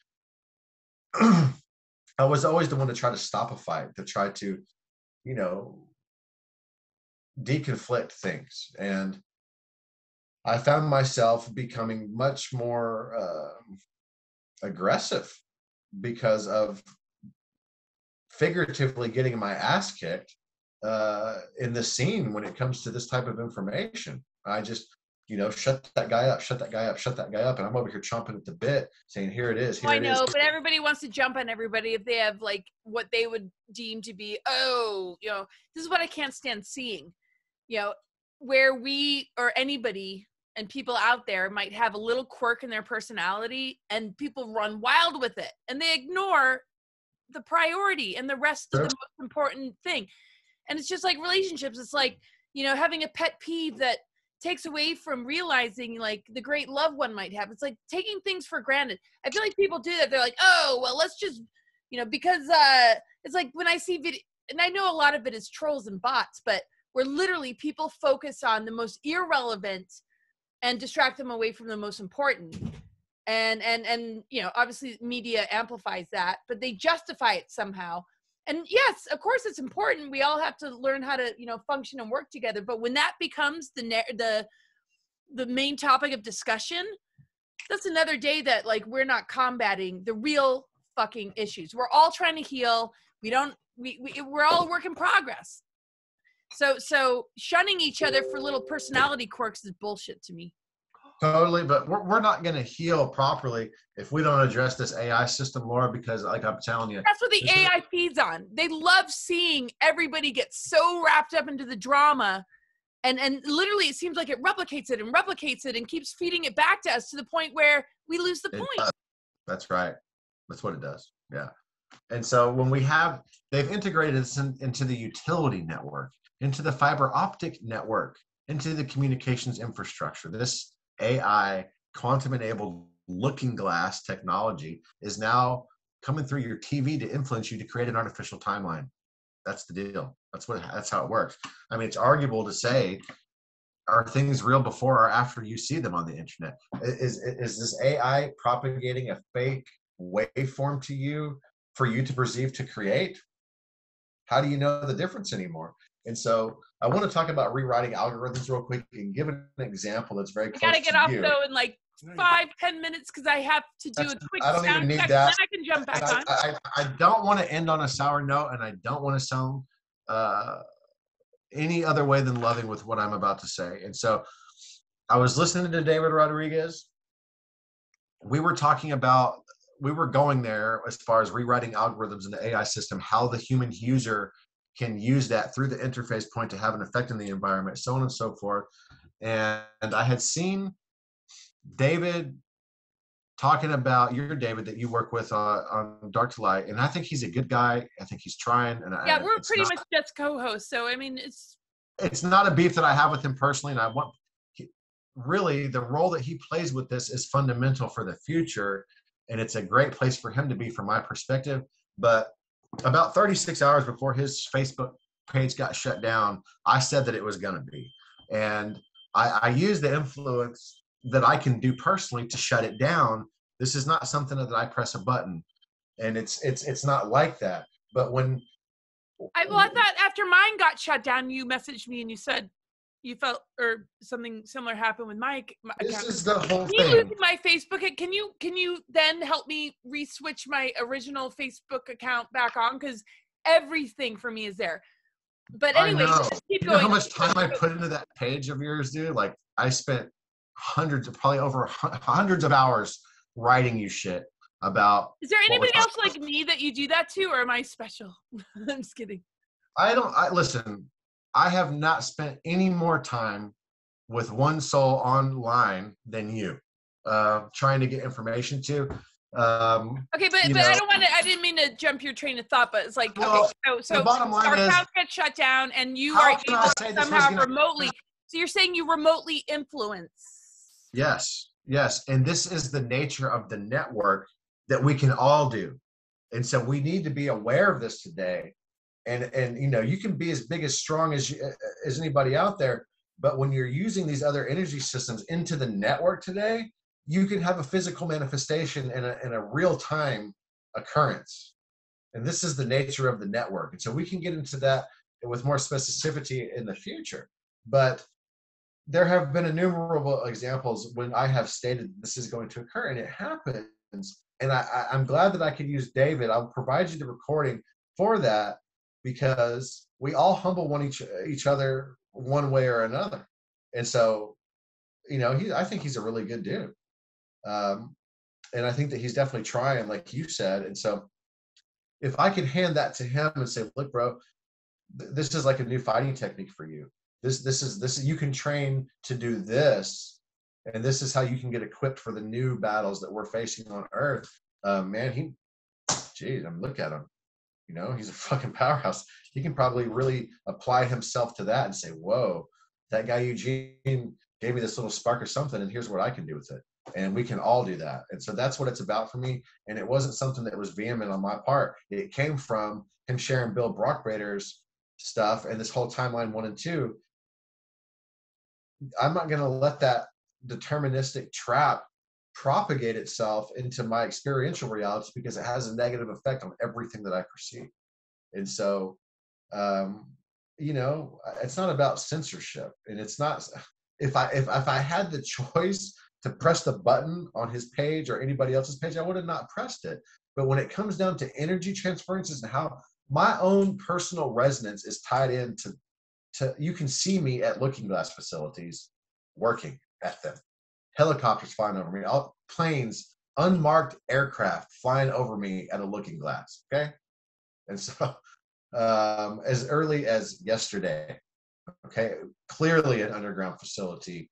I was always the one to try to stop a fight, to try to, deconflict things. And I found myself becoming much more aggressive because of figuratively getting my ass kicked in the scene when it comes to this type of information. I just, shut that guy up, shut that guy up, shut that guy up. And I'm over here chomping at the bit saying, here it is. Here I know, but everybody wants to jump on everybody if they have like what they would deem to be, this is what I can't stand seeing, where we or anybody and people out there might have a little quirk in their personality and people run wild with it and they ignore the priority and the rest of the most important thing. And it's just like relationships. It's like, having a pet peeve that takes away from realizing like the great love one might have. It's like taking things for granted. I feel like people do that. They're like, oh, well, let's just, because it's like when I see video, and I know a lot of it is trolls and bots, but where literally people focus on the most irrelevant and distract them away from the most important. And obviously media amplifies that, but they justify it somehow. And yes, of course it's important. We all have to learn how to, function and work together. But when that becomes the main topic of discussion, that's another day that like we're not combating the real fucking issues. We're all trying to heal. We're all a work in progress. So shunning each other for little personality quirks is bullshit to me. Totally, but we're not going to heal properly if we don't address this AI system, Laura, because like I'm telling you. That's what the AI feeds on. They love seeing everybody get so wrapped up into the drama. And literally, it seems like it replicates it and keeps feeding it back to us to the point where we lose the point. That's right. That's what it does. Yeah. And so when they've integrated this into the utility network, into the fiber optic network, into the communications infrastructure. This AI, quantum-enabled looking glass technology is now coming through your TV to influence you to create an artificial timeline. That's the deal. That's how it works. I mean, it's arguable to say, are things real before or after you see them on the internet? Is this AI propagating a fake waveform to you for you to perceive to create? How do you know the difference anymore? And so I want to talk about rewriting algorithms real quick and give an example that's very close to you. I gotta get off though in like 5-10 minutes because I have to do a quick I don't even sound need check, that. and then I can jump back on. I don't want to end on a sour note, and I don't want to sound any other way than loving with what I'm about to say. And so I was listening to David Rodriguez. We were going there as far as rewriting algorithms in the AI system, how the human user can use that through the interface point to have an effect in the environment, so on and so forth. And I had seen David talking about David that you work with on Dark to Light, and I think he's a good guy. I think he's trying. And yeah, we're pretty much just co-hosts, so I mean, it's not a beef that I have with him personally, and really the role that he plays with this is fundamental for the future, and it's a great place for him to be from my perspective. But about 36 hours before his Facebook page got shut down, I said that it was going to be, and I used the influence that I can do personally to shut it down. This is not something that I press a button, and it's not like that. But when I thought after mine got shut down, you messaged me and you said you felt or something similar happened with my account. This is the whole thing. Losing my Facebook. Can you then help me re-switch my original Facebook account back on, because everything for me is there. But anyway, just keep going. You know how much time I put into that page of yours, dude? Like I spent probably over hundreds of hours writing you shit about. Is there anybody else like me that you do that to, or am I special? I'm just kidding. Listen, I have not spent any more time with one soul online than you, trying to get information to. Okay, but I didn't mean to jump your train of thought, but it's like, well, okay, so the bottom line our is, account gets shut down and you are able somehow remotely. So you're saying you remotely influence? Yes. And this is the nature of the network that we can all do. And so we need to be aware of this today. And you can be as big, as strong as anybody out there, but when you're using these other energy systems into the network today, you can have a physical manifestation in a real-time occurrence. And this is the nature of the network. And so we can get into that with more specificity in the future. But there have been innumerable examples when I have stated this is going to occur, and it happens. And I'm glad that I could use David. I'll provide you the recording for that, because we all humble each other one way or another. And so, I think he's a really good dude. And I think that he's definitely trying, like you said. And so if I could hand that to him and say, look, bro, this is like a new fighting technique for you. This is you can train to do this, and this is how you can get equipped for the new battles that we're facing on Earth. Man, look at him. He's a fucking powerhouse. He can probably really apply himself to that and say, whoa, that guy Eugene gave me this little spark or something, and here's what I can do with it. And we can all do that. And so that's what it's about for me. And it wasn't something that was vehement on my part. It came from him sharing Bill Brockbrader's stuff and this whole timeline 1 and 2. I'm not going to let that deterministic trap propagate itself into my experiential reality, because it has a negative effect on everything that I perceive. And so, it's not about censorship, and it's not, if I had the choice to press the button on his page or anybody else's page, I would have not pressed it. But when it comes down to energy transferences and how my own personal resonance is tied into, you can see me at looking glass facilities working at them. helicopters flying over me, all planes, unmarked aircraft flying over me at a looking glass. Okay. And so as early as yesterday, okay, clearly an underground facility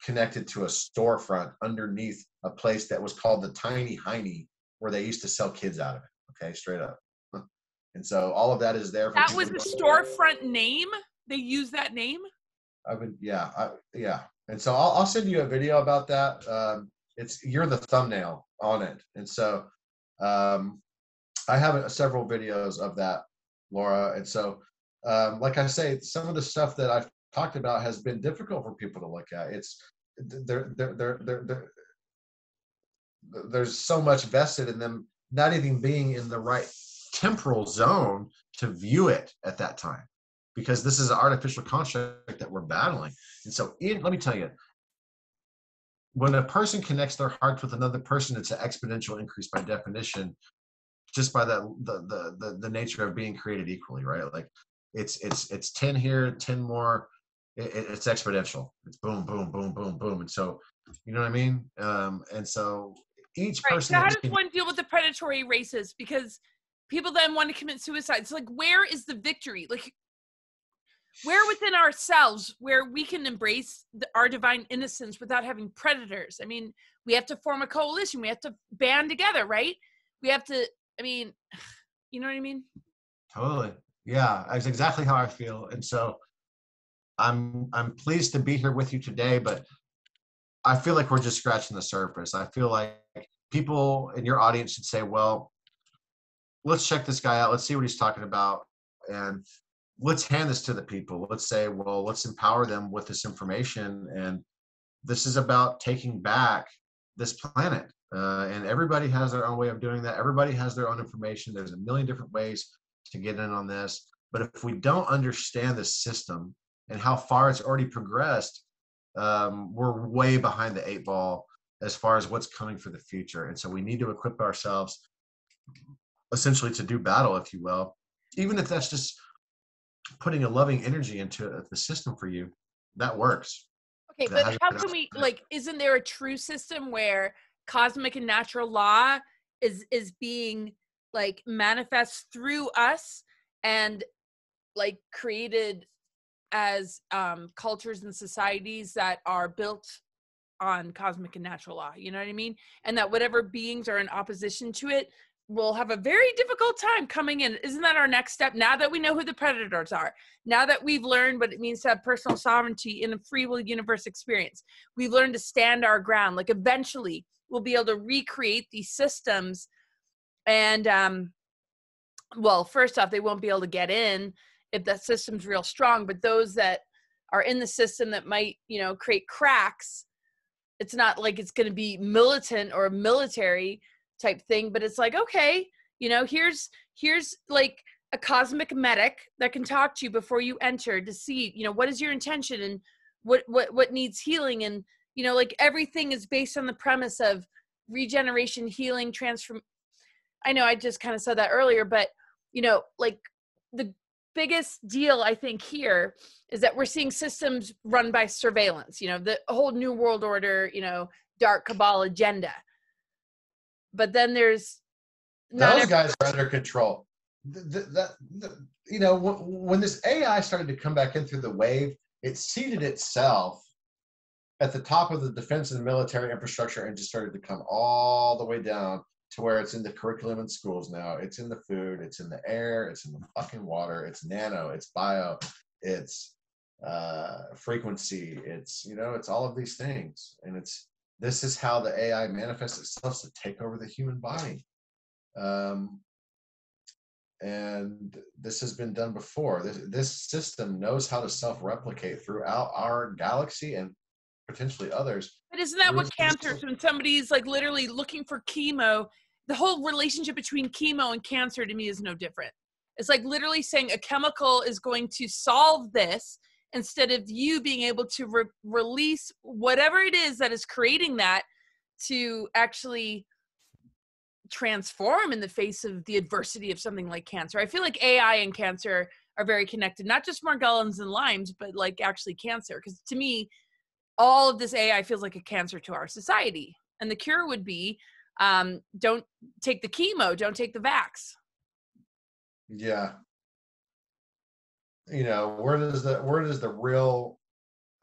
connected to a storefront underneath a place that was called the Tiny Heiny, where they used to sell kids out of it. Okay, straight up. And so all of that is there. For that was the storefront name. They use that name. I would, yeah, yeah. And so I'll send you a video about that. You're the thumbnail on it, and so I have several videos of that, Laura. And so, like I say, some of the stuff that I've talked about has been difficult for people to look at. It's there's so much vested in them not even being in the right temporal zone to view it at that time, because this is an artificial construct that we're battling. And so let me tell you, when a person connects their heart with another person, it's an exponential increase by definition, just by the nature of being created equally, right? Like it's 10 here, 10 more. It's exponential. It's boom, boom, boom, boom, boom. And so, you know what I mean? And so each person. So how does one deal with the predatory races? Because people then want to commit suicide. It's like, where is the victory? Like, where within ourselves where we can embrace our divine innocence without having predators? I mean, we have to form a coalition. We have to band together, right? We have to, I mean, you know what I mean? Totally. Yeah, that's exactly how I feel. And so I'm pleased to be here with you today, but I feel like we're just scratching the surface. I feel like people in your audience should say, well, let's check this guy out. Let's see what he's talking about. And let's hand this to the people. Let's say, well, let's empower them with this information. And this is about taking back this planet. And everybody has their own way of doing that. Everybody has their own information. There's a million different ways to get in on this. But if we don't understand the system and how far it's already progressed, we're way behind the 8 ball as far as what's coming for the future. And so we need to equip ourselves essentially to do battle, if you will, even if that's just putting a loving energy into the system for you. That works. Okay, but how can we, like, isn't there a true system where cosmic and natural law is being like manifest through us and like created as cultures and societies that are built on cosmic and natural law, you know what I mean? And that whatever beings are in opposition to it will have a very difficult time coming in. Isn't that our next step? Now that we know who the predators are, now that we've learned what it means to have personal sovereignty in a free will universe experience, we've learned to stand our ground. Like eventually we'll be able to recreate these systems. And well, first off, they won't be able to get in if that system's real strong, but those that are in the system that might, you know, create cracks, it's not like it's going to be militant or military type thing, but it's like, okay, you know, here's like a cosmic medic that can talk to you before you enter to see, you know, what is your intention and what needs healing. And, you know, like everything is based on the premise of regeneration, healing, transform. I know I just kind of said that earlier, but, you know, like the biggest deal I think here is that we're seeing systems run by surveillance, you know, the whole new world order, you know, dark cabal agenda. But then there's those guys are under control. You know, when this AI started to come back in through the wave, it seated itself at the top of the defense and military infrastructure and just started to come all the way down to where it's in the curriculum in schools now. It's in the food, it's in the air, it's in the fucking water, it's nano, it's bio, it's frequency, it's, you know, it's all of these things. And this is how the AI manifests itself to take over the human body. And this has been done before. This system knows how to self-replicate throughout our galaxy and potentially others. But isn't that what cancer, when somebody's like literally looking for chemo, the whole relationship between chemo and cancer to me is no different. It's like literally saying a chemical is going to solve this instead of you being able to release whatever it is that is creating that to actually transform in the face of the adversity of something like cancer. I feel like AI and cancer are very connected, not just Morgellons and Lymes, but like actually cancer. Because to me, all of this AI feels like a cancer to our society. And the cure would be, don't take the chemo, don't take the vax. Yeah. You know, where does the real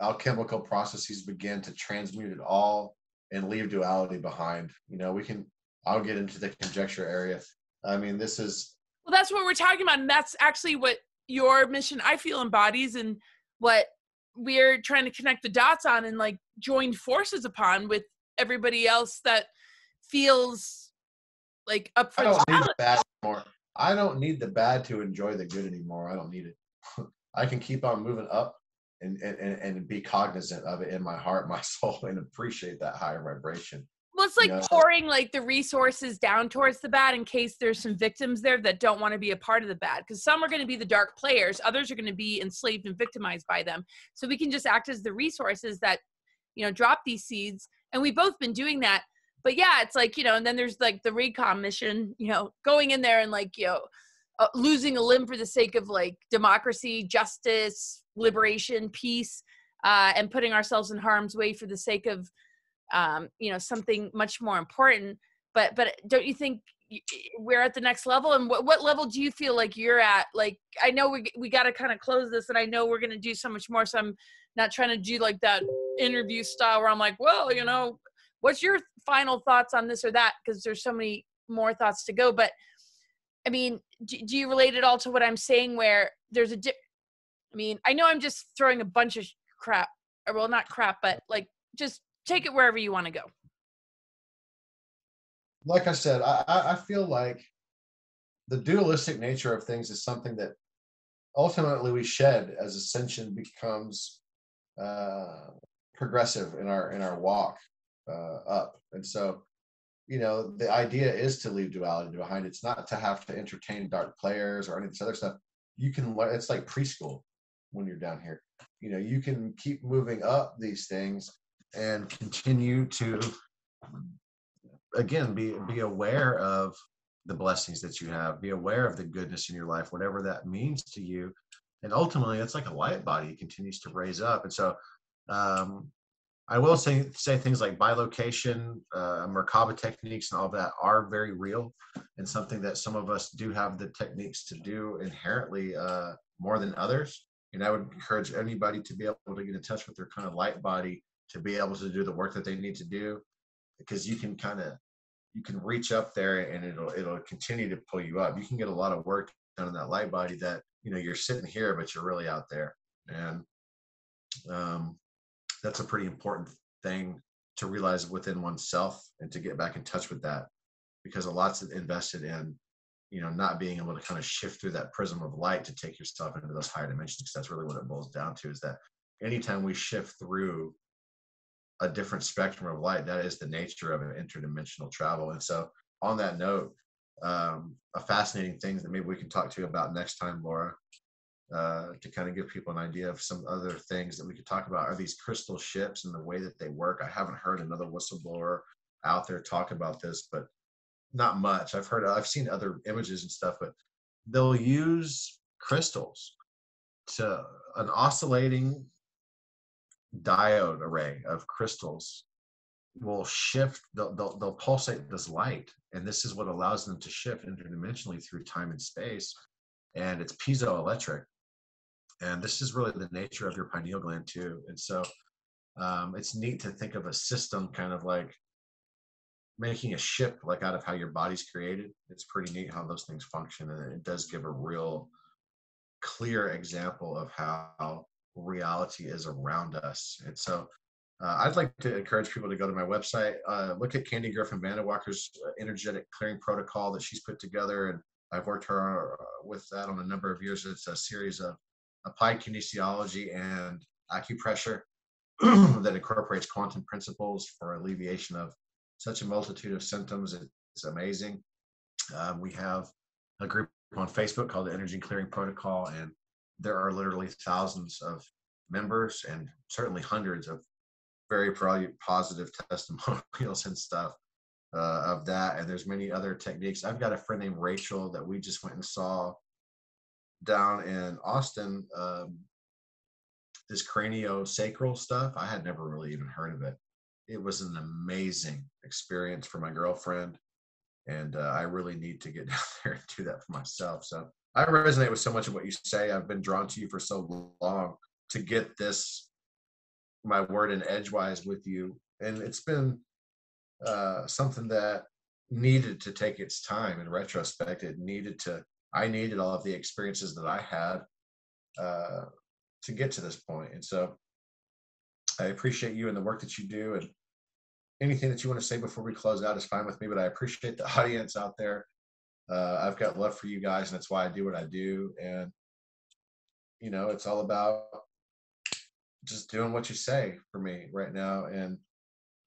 alchemical processes begin to transmute it all and leave duality behind? You know, I'll get into the conjecture area. I mean, this is... Well, that's what we're talking about. And that's actually what your mission, I feel, embodies, and what we're trying to connect the dots on and like join forces upon with everybody else that feels like up for I don't the need the bad anymore. I don't need the bad to enjoy the good anymore. I don't need it. I can keep on moving up and be cognizant of it in my heart, my soul, and appreciate that higher vibration. Well, it's like, you know? pouring like the resources down towards the bad in case there's some victims there that don't want to be a part of the bad. Because some are going to be the dark players, others are going to be enslaved and victimized by them. So we can just act as the resources that, you know, drop these seeds. And we've both been doing that. But yeah, it's like, you know, and then there's like the recon mission, you know, going in there and like, you know, losing a limb for the sake of like democracy, justice, liberation, peace, and putting ourselves in harm's way for the sake of, you know, something much more important. But don't you think we're at the next level? And what level do you feel like you're at? Like, I know we got to kind of close this, and I know we're going to do so much more. So I'm not trying to do like that interview style where I'm like, well, you know, what's your final thoughts on this or that? Because there's so many more thoughts to go. But I mean, do you relate it all to what I'm saying, where there's I mean, I know I'm just throwing a bunch of crap, or well, not crap, but like, just take it wherever you want to go. Like I said, I feel like the dualistic nature of things is something that ultimately we shed as ascension becomes progressive in our walk up. And so, you know, the idea is to leave duality behind. It's not to have to entertain dark players or any of this other stuff. You can learn. It's like preschool when you're down here. You know, you can keep moving up these things and continue to, again, be aware of the blessings that you have, be aware of the goodness in your life, whatever that means to you. And ultimately, it's like a light body. It continues to raise up. And so I will say things like bilocation, Merkaba techniques, and all that are very real, and something that some of us do have the techniques to do inherently more than others. And I would encourage anybody to be able to get in touch with their kind of light body to be able to do the work that they need to do, because you can reach up there and it'll continue to pull you up. You can get a lot of work done in that light body that, you know, you're sitting here, but you're really out there. And that's a pretty important thing to realize within oneself and to get back in touch with that, because a lot's invested in, you know, not being able to kind of shift through that prism of light to take yourself into those higher dimensions. Because that's really what it boils down to, is that anytime we shift through a different spectrum of light, that is the nature of an interdimensional travel. And so on that note, a fascinating thing that maybe we can talk to you about next time, Laura, to kind of give people an idea of some other things that we could talk about, are these crystal ships and the way that they work. I haven't heard another whistleblower out there talk about this, but not much. I've seen other images and stuff, but they'll use crystals to an oscillating diode array of crystals will shift. They'll pulsate this light, and this is what allows them to shift interdimensionally through time and space. And it's piezoelectric, and this is really the nature of your pineal gland too. And so it's neat to think of a system kind of like making a ship, like out of how your body's created. It's pretty neat how those things function, and it does give a real clear example of how reality is around us. And so I'd like to encourage people to go to my website, look at KANDY Griffin VANDAWALKER's energetic clearing protocol that she's put together, and I've worked her with that on a number of years. It's a series of applied kinesiology and acupressure that incorporates quantum principles for alleviation of such a multitude of symptoms. It's amazing. We have a group on Facebook called the Energy Clearing Protocol, and there are literally thousands of members and certainly hundreds of very positive testimonials and stuff of that. And there's many other techniques. I've got a friend named Rachel that we just went and saw down in Austin this craniosacral stuff, I had never really even heard of it. It was an amazing experience for my girlfriend. And I really need to get down there and do that for myself. So I resonate with so much of what you say. I've been drawn to you for so long to get this, my word in edgewise with you. And it's been something that needed to take its time. In retrospect, I needed all of the experiences that I had to get to this point. And so I appreciate you and the work that you do. And anything that you want to say before we close out is fine with me, but I appreciate the audience out there. I've got love for you guys, and that's why I do what I do. And, it's all about just doing what you say for me right now. And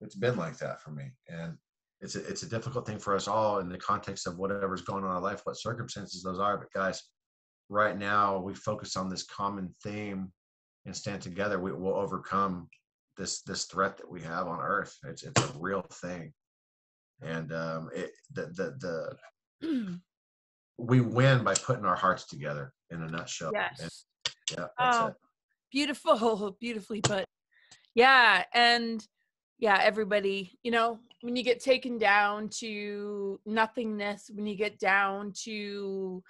it's been like that for me. And it's a difficult thing for us all in the context of whatever's going on in our life, what circumstances those are. But guys, right now we focus on this common theme and stand together. We will overcome this threat that we have on Earth. It's a real thing. And we win by putting our hearts together, in a nutshell. Yes. And, yeah, that's it. Beautifully put. Yeah. And yeah, everybody, when you get taken down to nothingness, when you get down to,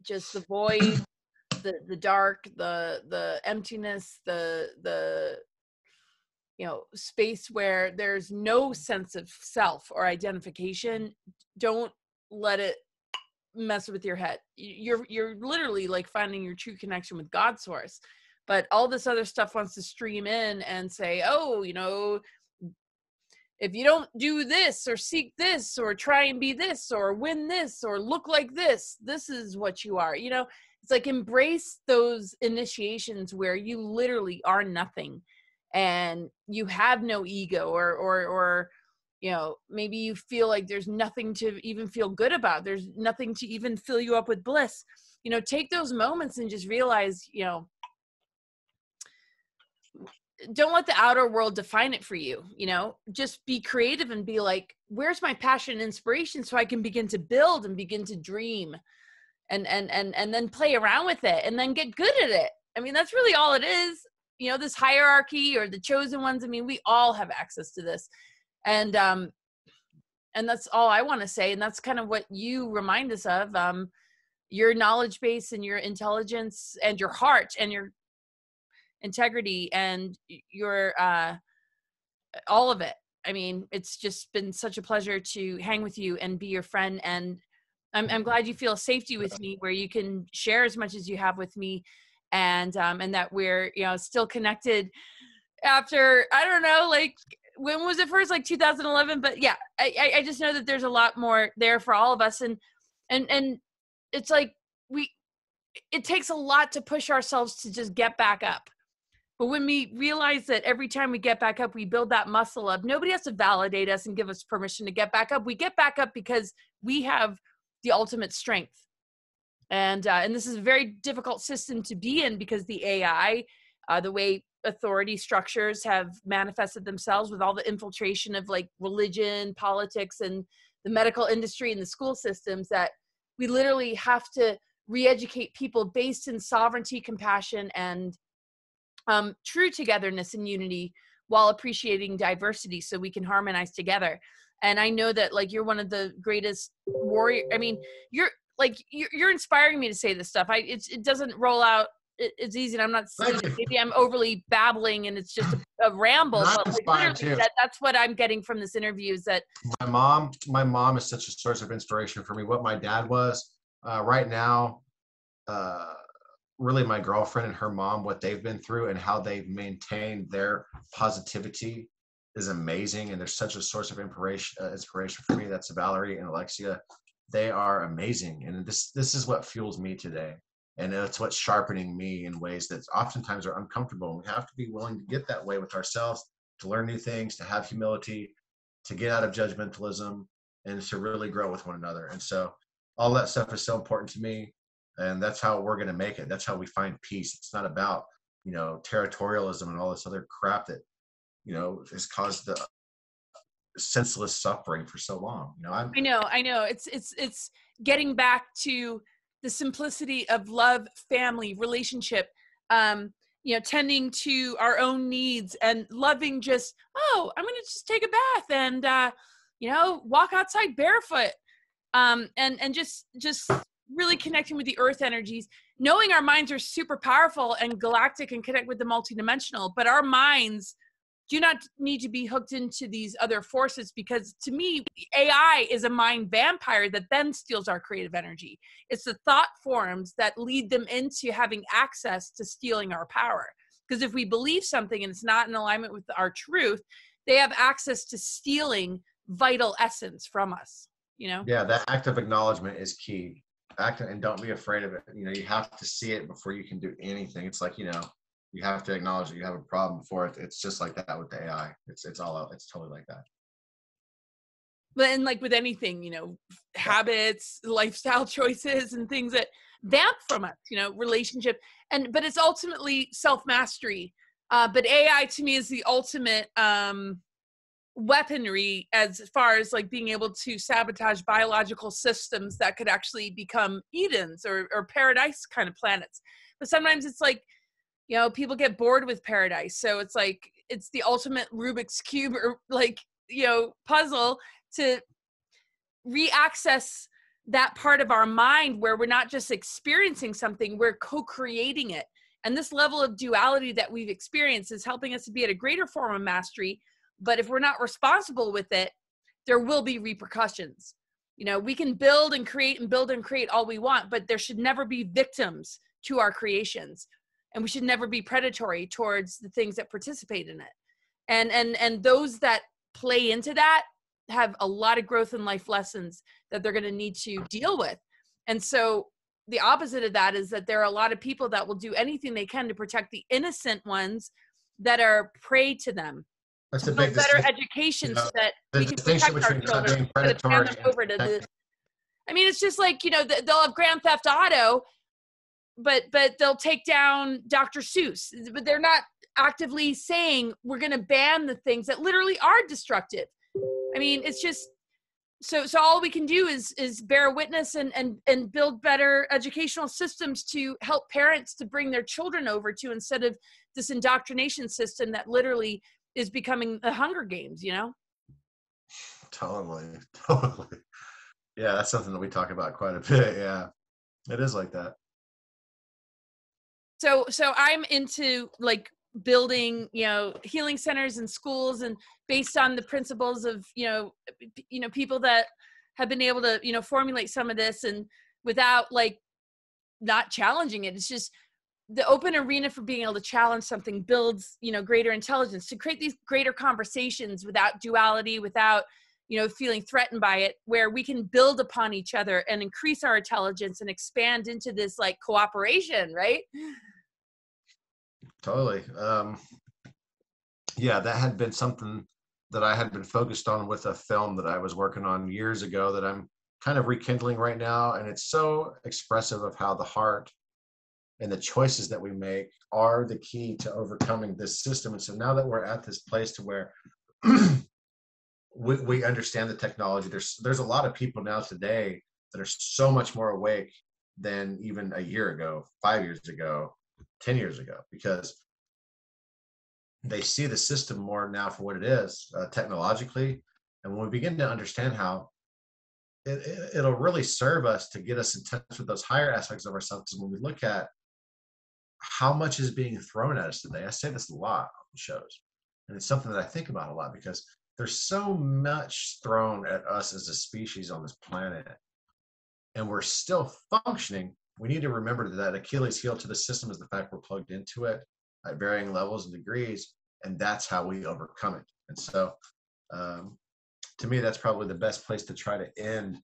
just the void, the dark, the emptiness, the space where there's no sense of self or identification, don't let it mess with your head. You're literally like finding your true connection with God's source. But all this other stuff wants to stream in and say, oh, if you don't do this or seek this or try and be this or win this or look like this, this is what you are. It's like embrace those initiations where you literally are nothing and you have no ego or maybe you feel like there's nothing to even feel good about. There's nothing to even fill you up with bliss. Take those moments and just realize, don't let the outer world define it for you. Just be creative and be like, where's my passion and inspiration so I can begin to build and begin to dream and then play around with it and then get good at it. I mean, that's really all it is. This hierarchy or the chosen ones. I mean, we all have access to this. And that's all I want to say. And that's kind of what you remind us of, your knowledge base and your intelligence and your heart and your integrity and your all of it. I mean, it's just been such a pleasure to hang with you and be your friend. And I'm glad you feel safety with me where you can share as much as you have with me, and that we're still connected after, I don't know, like, when was it first? Like 2011. But yeah, I just know that there's a lot more there for all of us. And it's like it takes a lot to push ourselves to just get back up. But when we realize that every time we get back up, we build that muscle up. Nobody has to validate us and give us permission to get back up. We get back up because we have the ultimate strength. And this is a very difficult system to be in because the AI, the way authority structures have manifested themselves with all the infiltration of like religion, politics, and the medical industry and the school systems, that we literally have to re-educate people based in sovereignty, compassion, and true togetherness and unity while appreciating diversity so we can harmonize together. And I know that like you're one of the greatest warrior. I mean, you're inspiring me to say this stuff. It doesn't roll out. It's easy. And I'm not, maybe I'm overly babbling and it's just a ramble, but like literally that's what I'm getting from this interview is that my mom is such a source of inspiration for me. What my dad was, right now, really my girlfriend and her mom, what they've been through and how they've maintained their positivity is amazing. And there's such a source of inspiration for me. That's Valerie and Alexia. They are amazing. And this is what fuels me today. And it's what's sharpening me in ways that oftentimes are uncomfortable. And we have to be willing to get that way with ourselves, to learn new things, to have humility, to get out of judgmentalism, and to really grow with one another. And so all that stuff is so important to me. And that's how we're going to make it. That's how we find peace. It's not about, territorialism and all this other crap that, has caused the senseless suffering for so long. I know. It's getting back to the simplicity of love, family, relationship, tending to our own needs and loving just, oh, I'm going to just take a bath and, walk outside barefoot. And just really connecting with the earth energies, knowing our minds are super powerful and galactic and connect with the multidimensional, but our minds do not need to be hooked into these other forces, because to me, AI is a mind vampire that then steals our creative energy. It's the thought forms that lead them into having access to stealing our power. Because if we believe something and it's not in alignment with our truth, they have access to stealing vital essence from us, Yeah, that act of acknowledgement is key. Act and don't be afraid of it. You have to see it before you can do anything. It's like, you have to acknowledge that you have a problem before it's just like that with the AI. It's all out. It's totally like that. But and like with anything, habits, lifestyle choices, and things that vamp from us, relationship, but it's ultimately self-mastery. But AI to me is the ultimate weaponry as far as like being able to sabotage biological systems that could actually become Edens or paradise kind of planets. But sometimes it's like, people get bored with paradise. So it's like, it's the ultimate Rubik's Cube or like, puzzle to re-access that part of our mind where we're not just experiencing something, we're co-creating it. And this level of duality that we've experienced is helping us to be at a greater form of mastery. But if we're not responsible with it, there will be repercussions. We can build and create all we want, but there should never be victims to our creations. And we should never be predatory towards the things that participate in it. And those that play into that have a lot of growth and life lessons that they're going to need to deal with. And so the opposite of that is that there are a lot of people that will do anything they can to protect the innocent ones that are prey to them. That's a build big better education so that we can protect our children. I mean, it's just like, they'll have Grand Theft Auto, but they'll take down Dr. Seuss, but they're not actively saying we're going to ban the things that literally are destructive. I mean, it's just, so all we can do is bear witness and build better educational systems to help parents to bring their children over to, instead of this indoctrination system that literally is becoming the Hunger Games, Totally. Yeah, that's something that we talk about quite a bit. Yeah, it is like that. So I'm into like building, healing centers and schools, and based on the principles of, people that have been able to, formulate some of this, and without like not challenging it. It's just the open arena for being able to challenge something builds, greater intelligence, to create these greater conversations without duality, without, feeling threatened by it, where we can build upon each other and increase our intelligence and expand into this like cooperation, right? Totally. Yeah, that had been something that I had been focused on with a film that I was working on years ago that I'm kind of rekindling right now. And it's so expressive of how the heart and the choices that we make are the key to overcoming this system. And so now that we're at this place to where we understand the technology, there's a lot of people now today that are so much more awake than even a year ago, 5 years ago, 10 years ago, because they see the system more now for what it is, technologically. And when we begin to understand how it'll really serve us to get us in touch with those higher aspects of ourselves, when we look at how much is being thrown at us today. I say this a lot on the shows, and it's something that I think about a lot, because there's so much thrown at us as a species on this planet, and we're still functioning. We need to remember that Achilles heel to the system is the fact we're plugged into it at varying levels and degrees, and that's how we overcome it. And so to me, that's probably the best place to try to end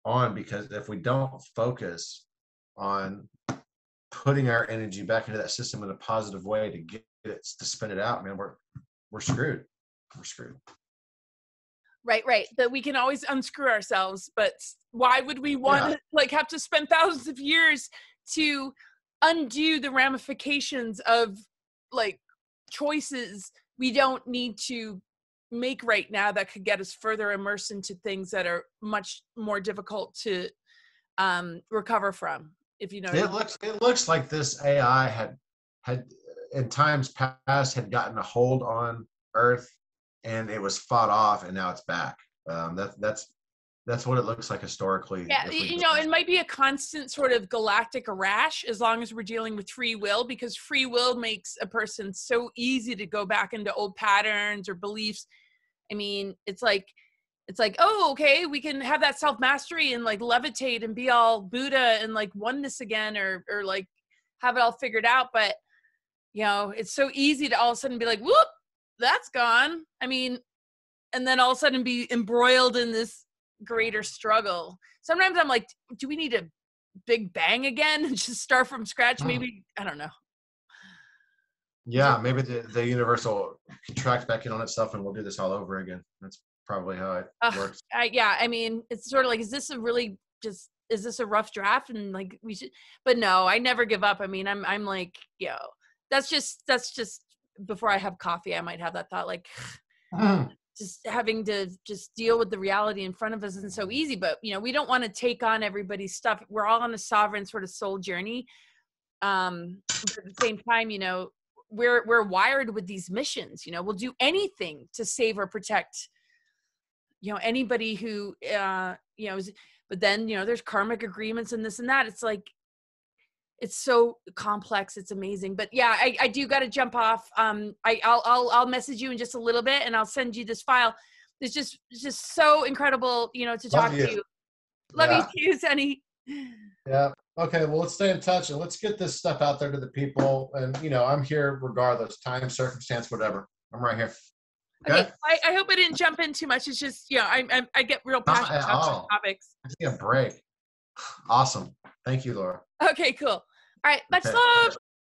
on, because if we don't focus on putting our energy back into that system in a positive way to get it to spin it out, man, we're screwed. We're screwed. Right. That we can always unscrew ourselves, but why would we want to like have to spend thousands of years to undo the ramifications of like choices we don't need to make right now that could get us further immersed into things that are much more difficult to recover from, if you know. It looks like this AI had had in times past had gotten a hold on Earth, and it was fought off, and now it's back. That's what it looks like historically. Yeah, it might be a constant sort of galactic rash as long as we're dealing with free will, because free will makes a person so easy to go back into old patterns or beliefs. I mean, it's like, oh, okay, we can have that self-mastery and like levitate and be all Buddha and like oneness again, or like have it all figured out. But, it's so easy to all of a sudden be like, whoop, that's gone. I mean, and then all of a sudden be embroiled in this greater struggle. Sometimes I'm like, do we need a big bang again and just start from scratch? Maybe, I don't know. Yeah, maybe the universe will contract back in on itself and we'll do this all over again. That's probably how it works. I mean, it's sort of like, is this a rough draft? And like, we should, but no, I never give up. I mean, I'm like, that's just before I have coffee, I might have that thought, like, just having to just deal with the reality in front of us isn't so easy. But, we don't want to take on everybody's stuff. We're all on a sovereign sort of soul journey. But at the same time, we're wired with these missions. We'll do anything to save or protect, anybody who, but then, there's karmic agreements and this and that. It's like, it's so complex. It's amazing. But yeah, I do got to jump off. I'll message you in just a little bit and I'll send you this file. It's just so incredible, to talk to you. Love you too, Sonny. Yeah. Okay. Well, let's stay in touch and let's get this stuff out there to the people. And, I'm here regardless, time, circumstance, whatever. I'm right here. Okay. I hope I didn't jump in too much. It's just, I get real passionate about some topics. I need a break. Awesome. Thank you, Laura. Okay, cool. All right. Much love.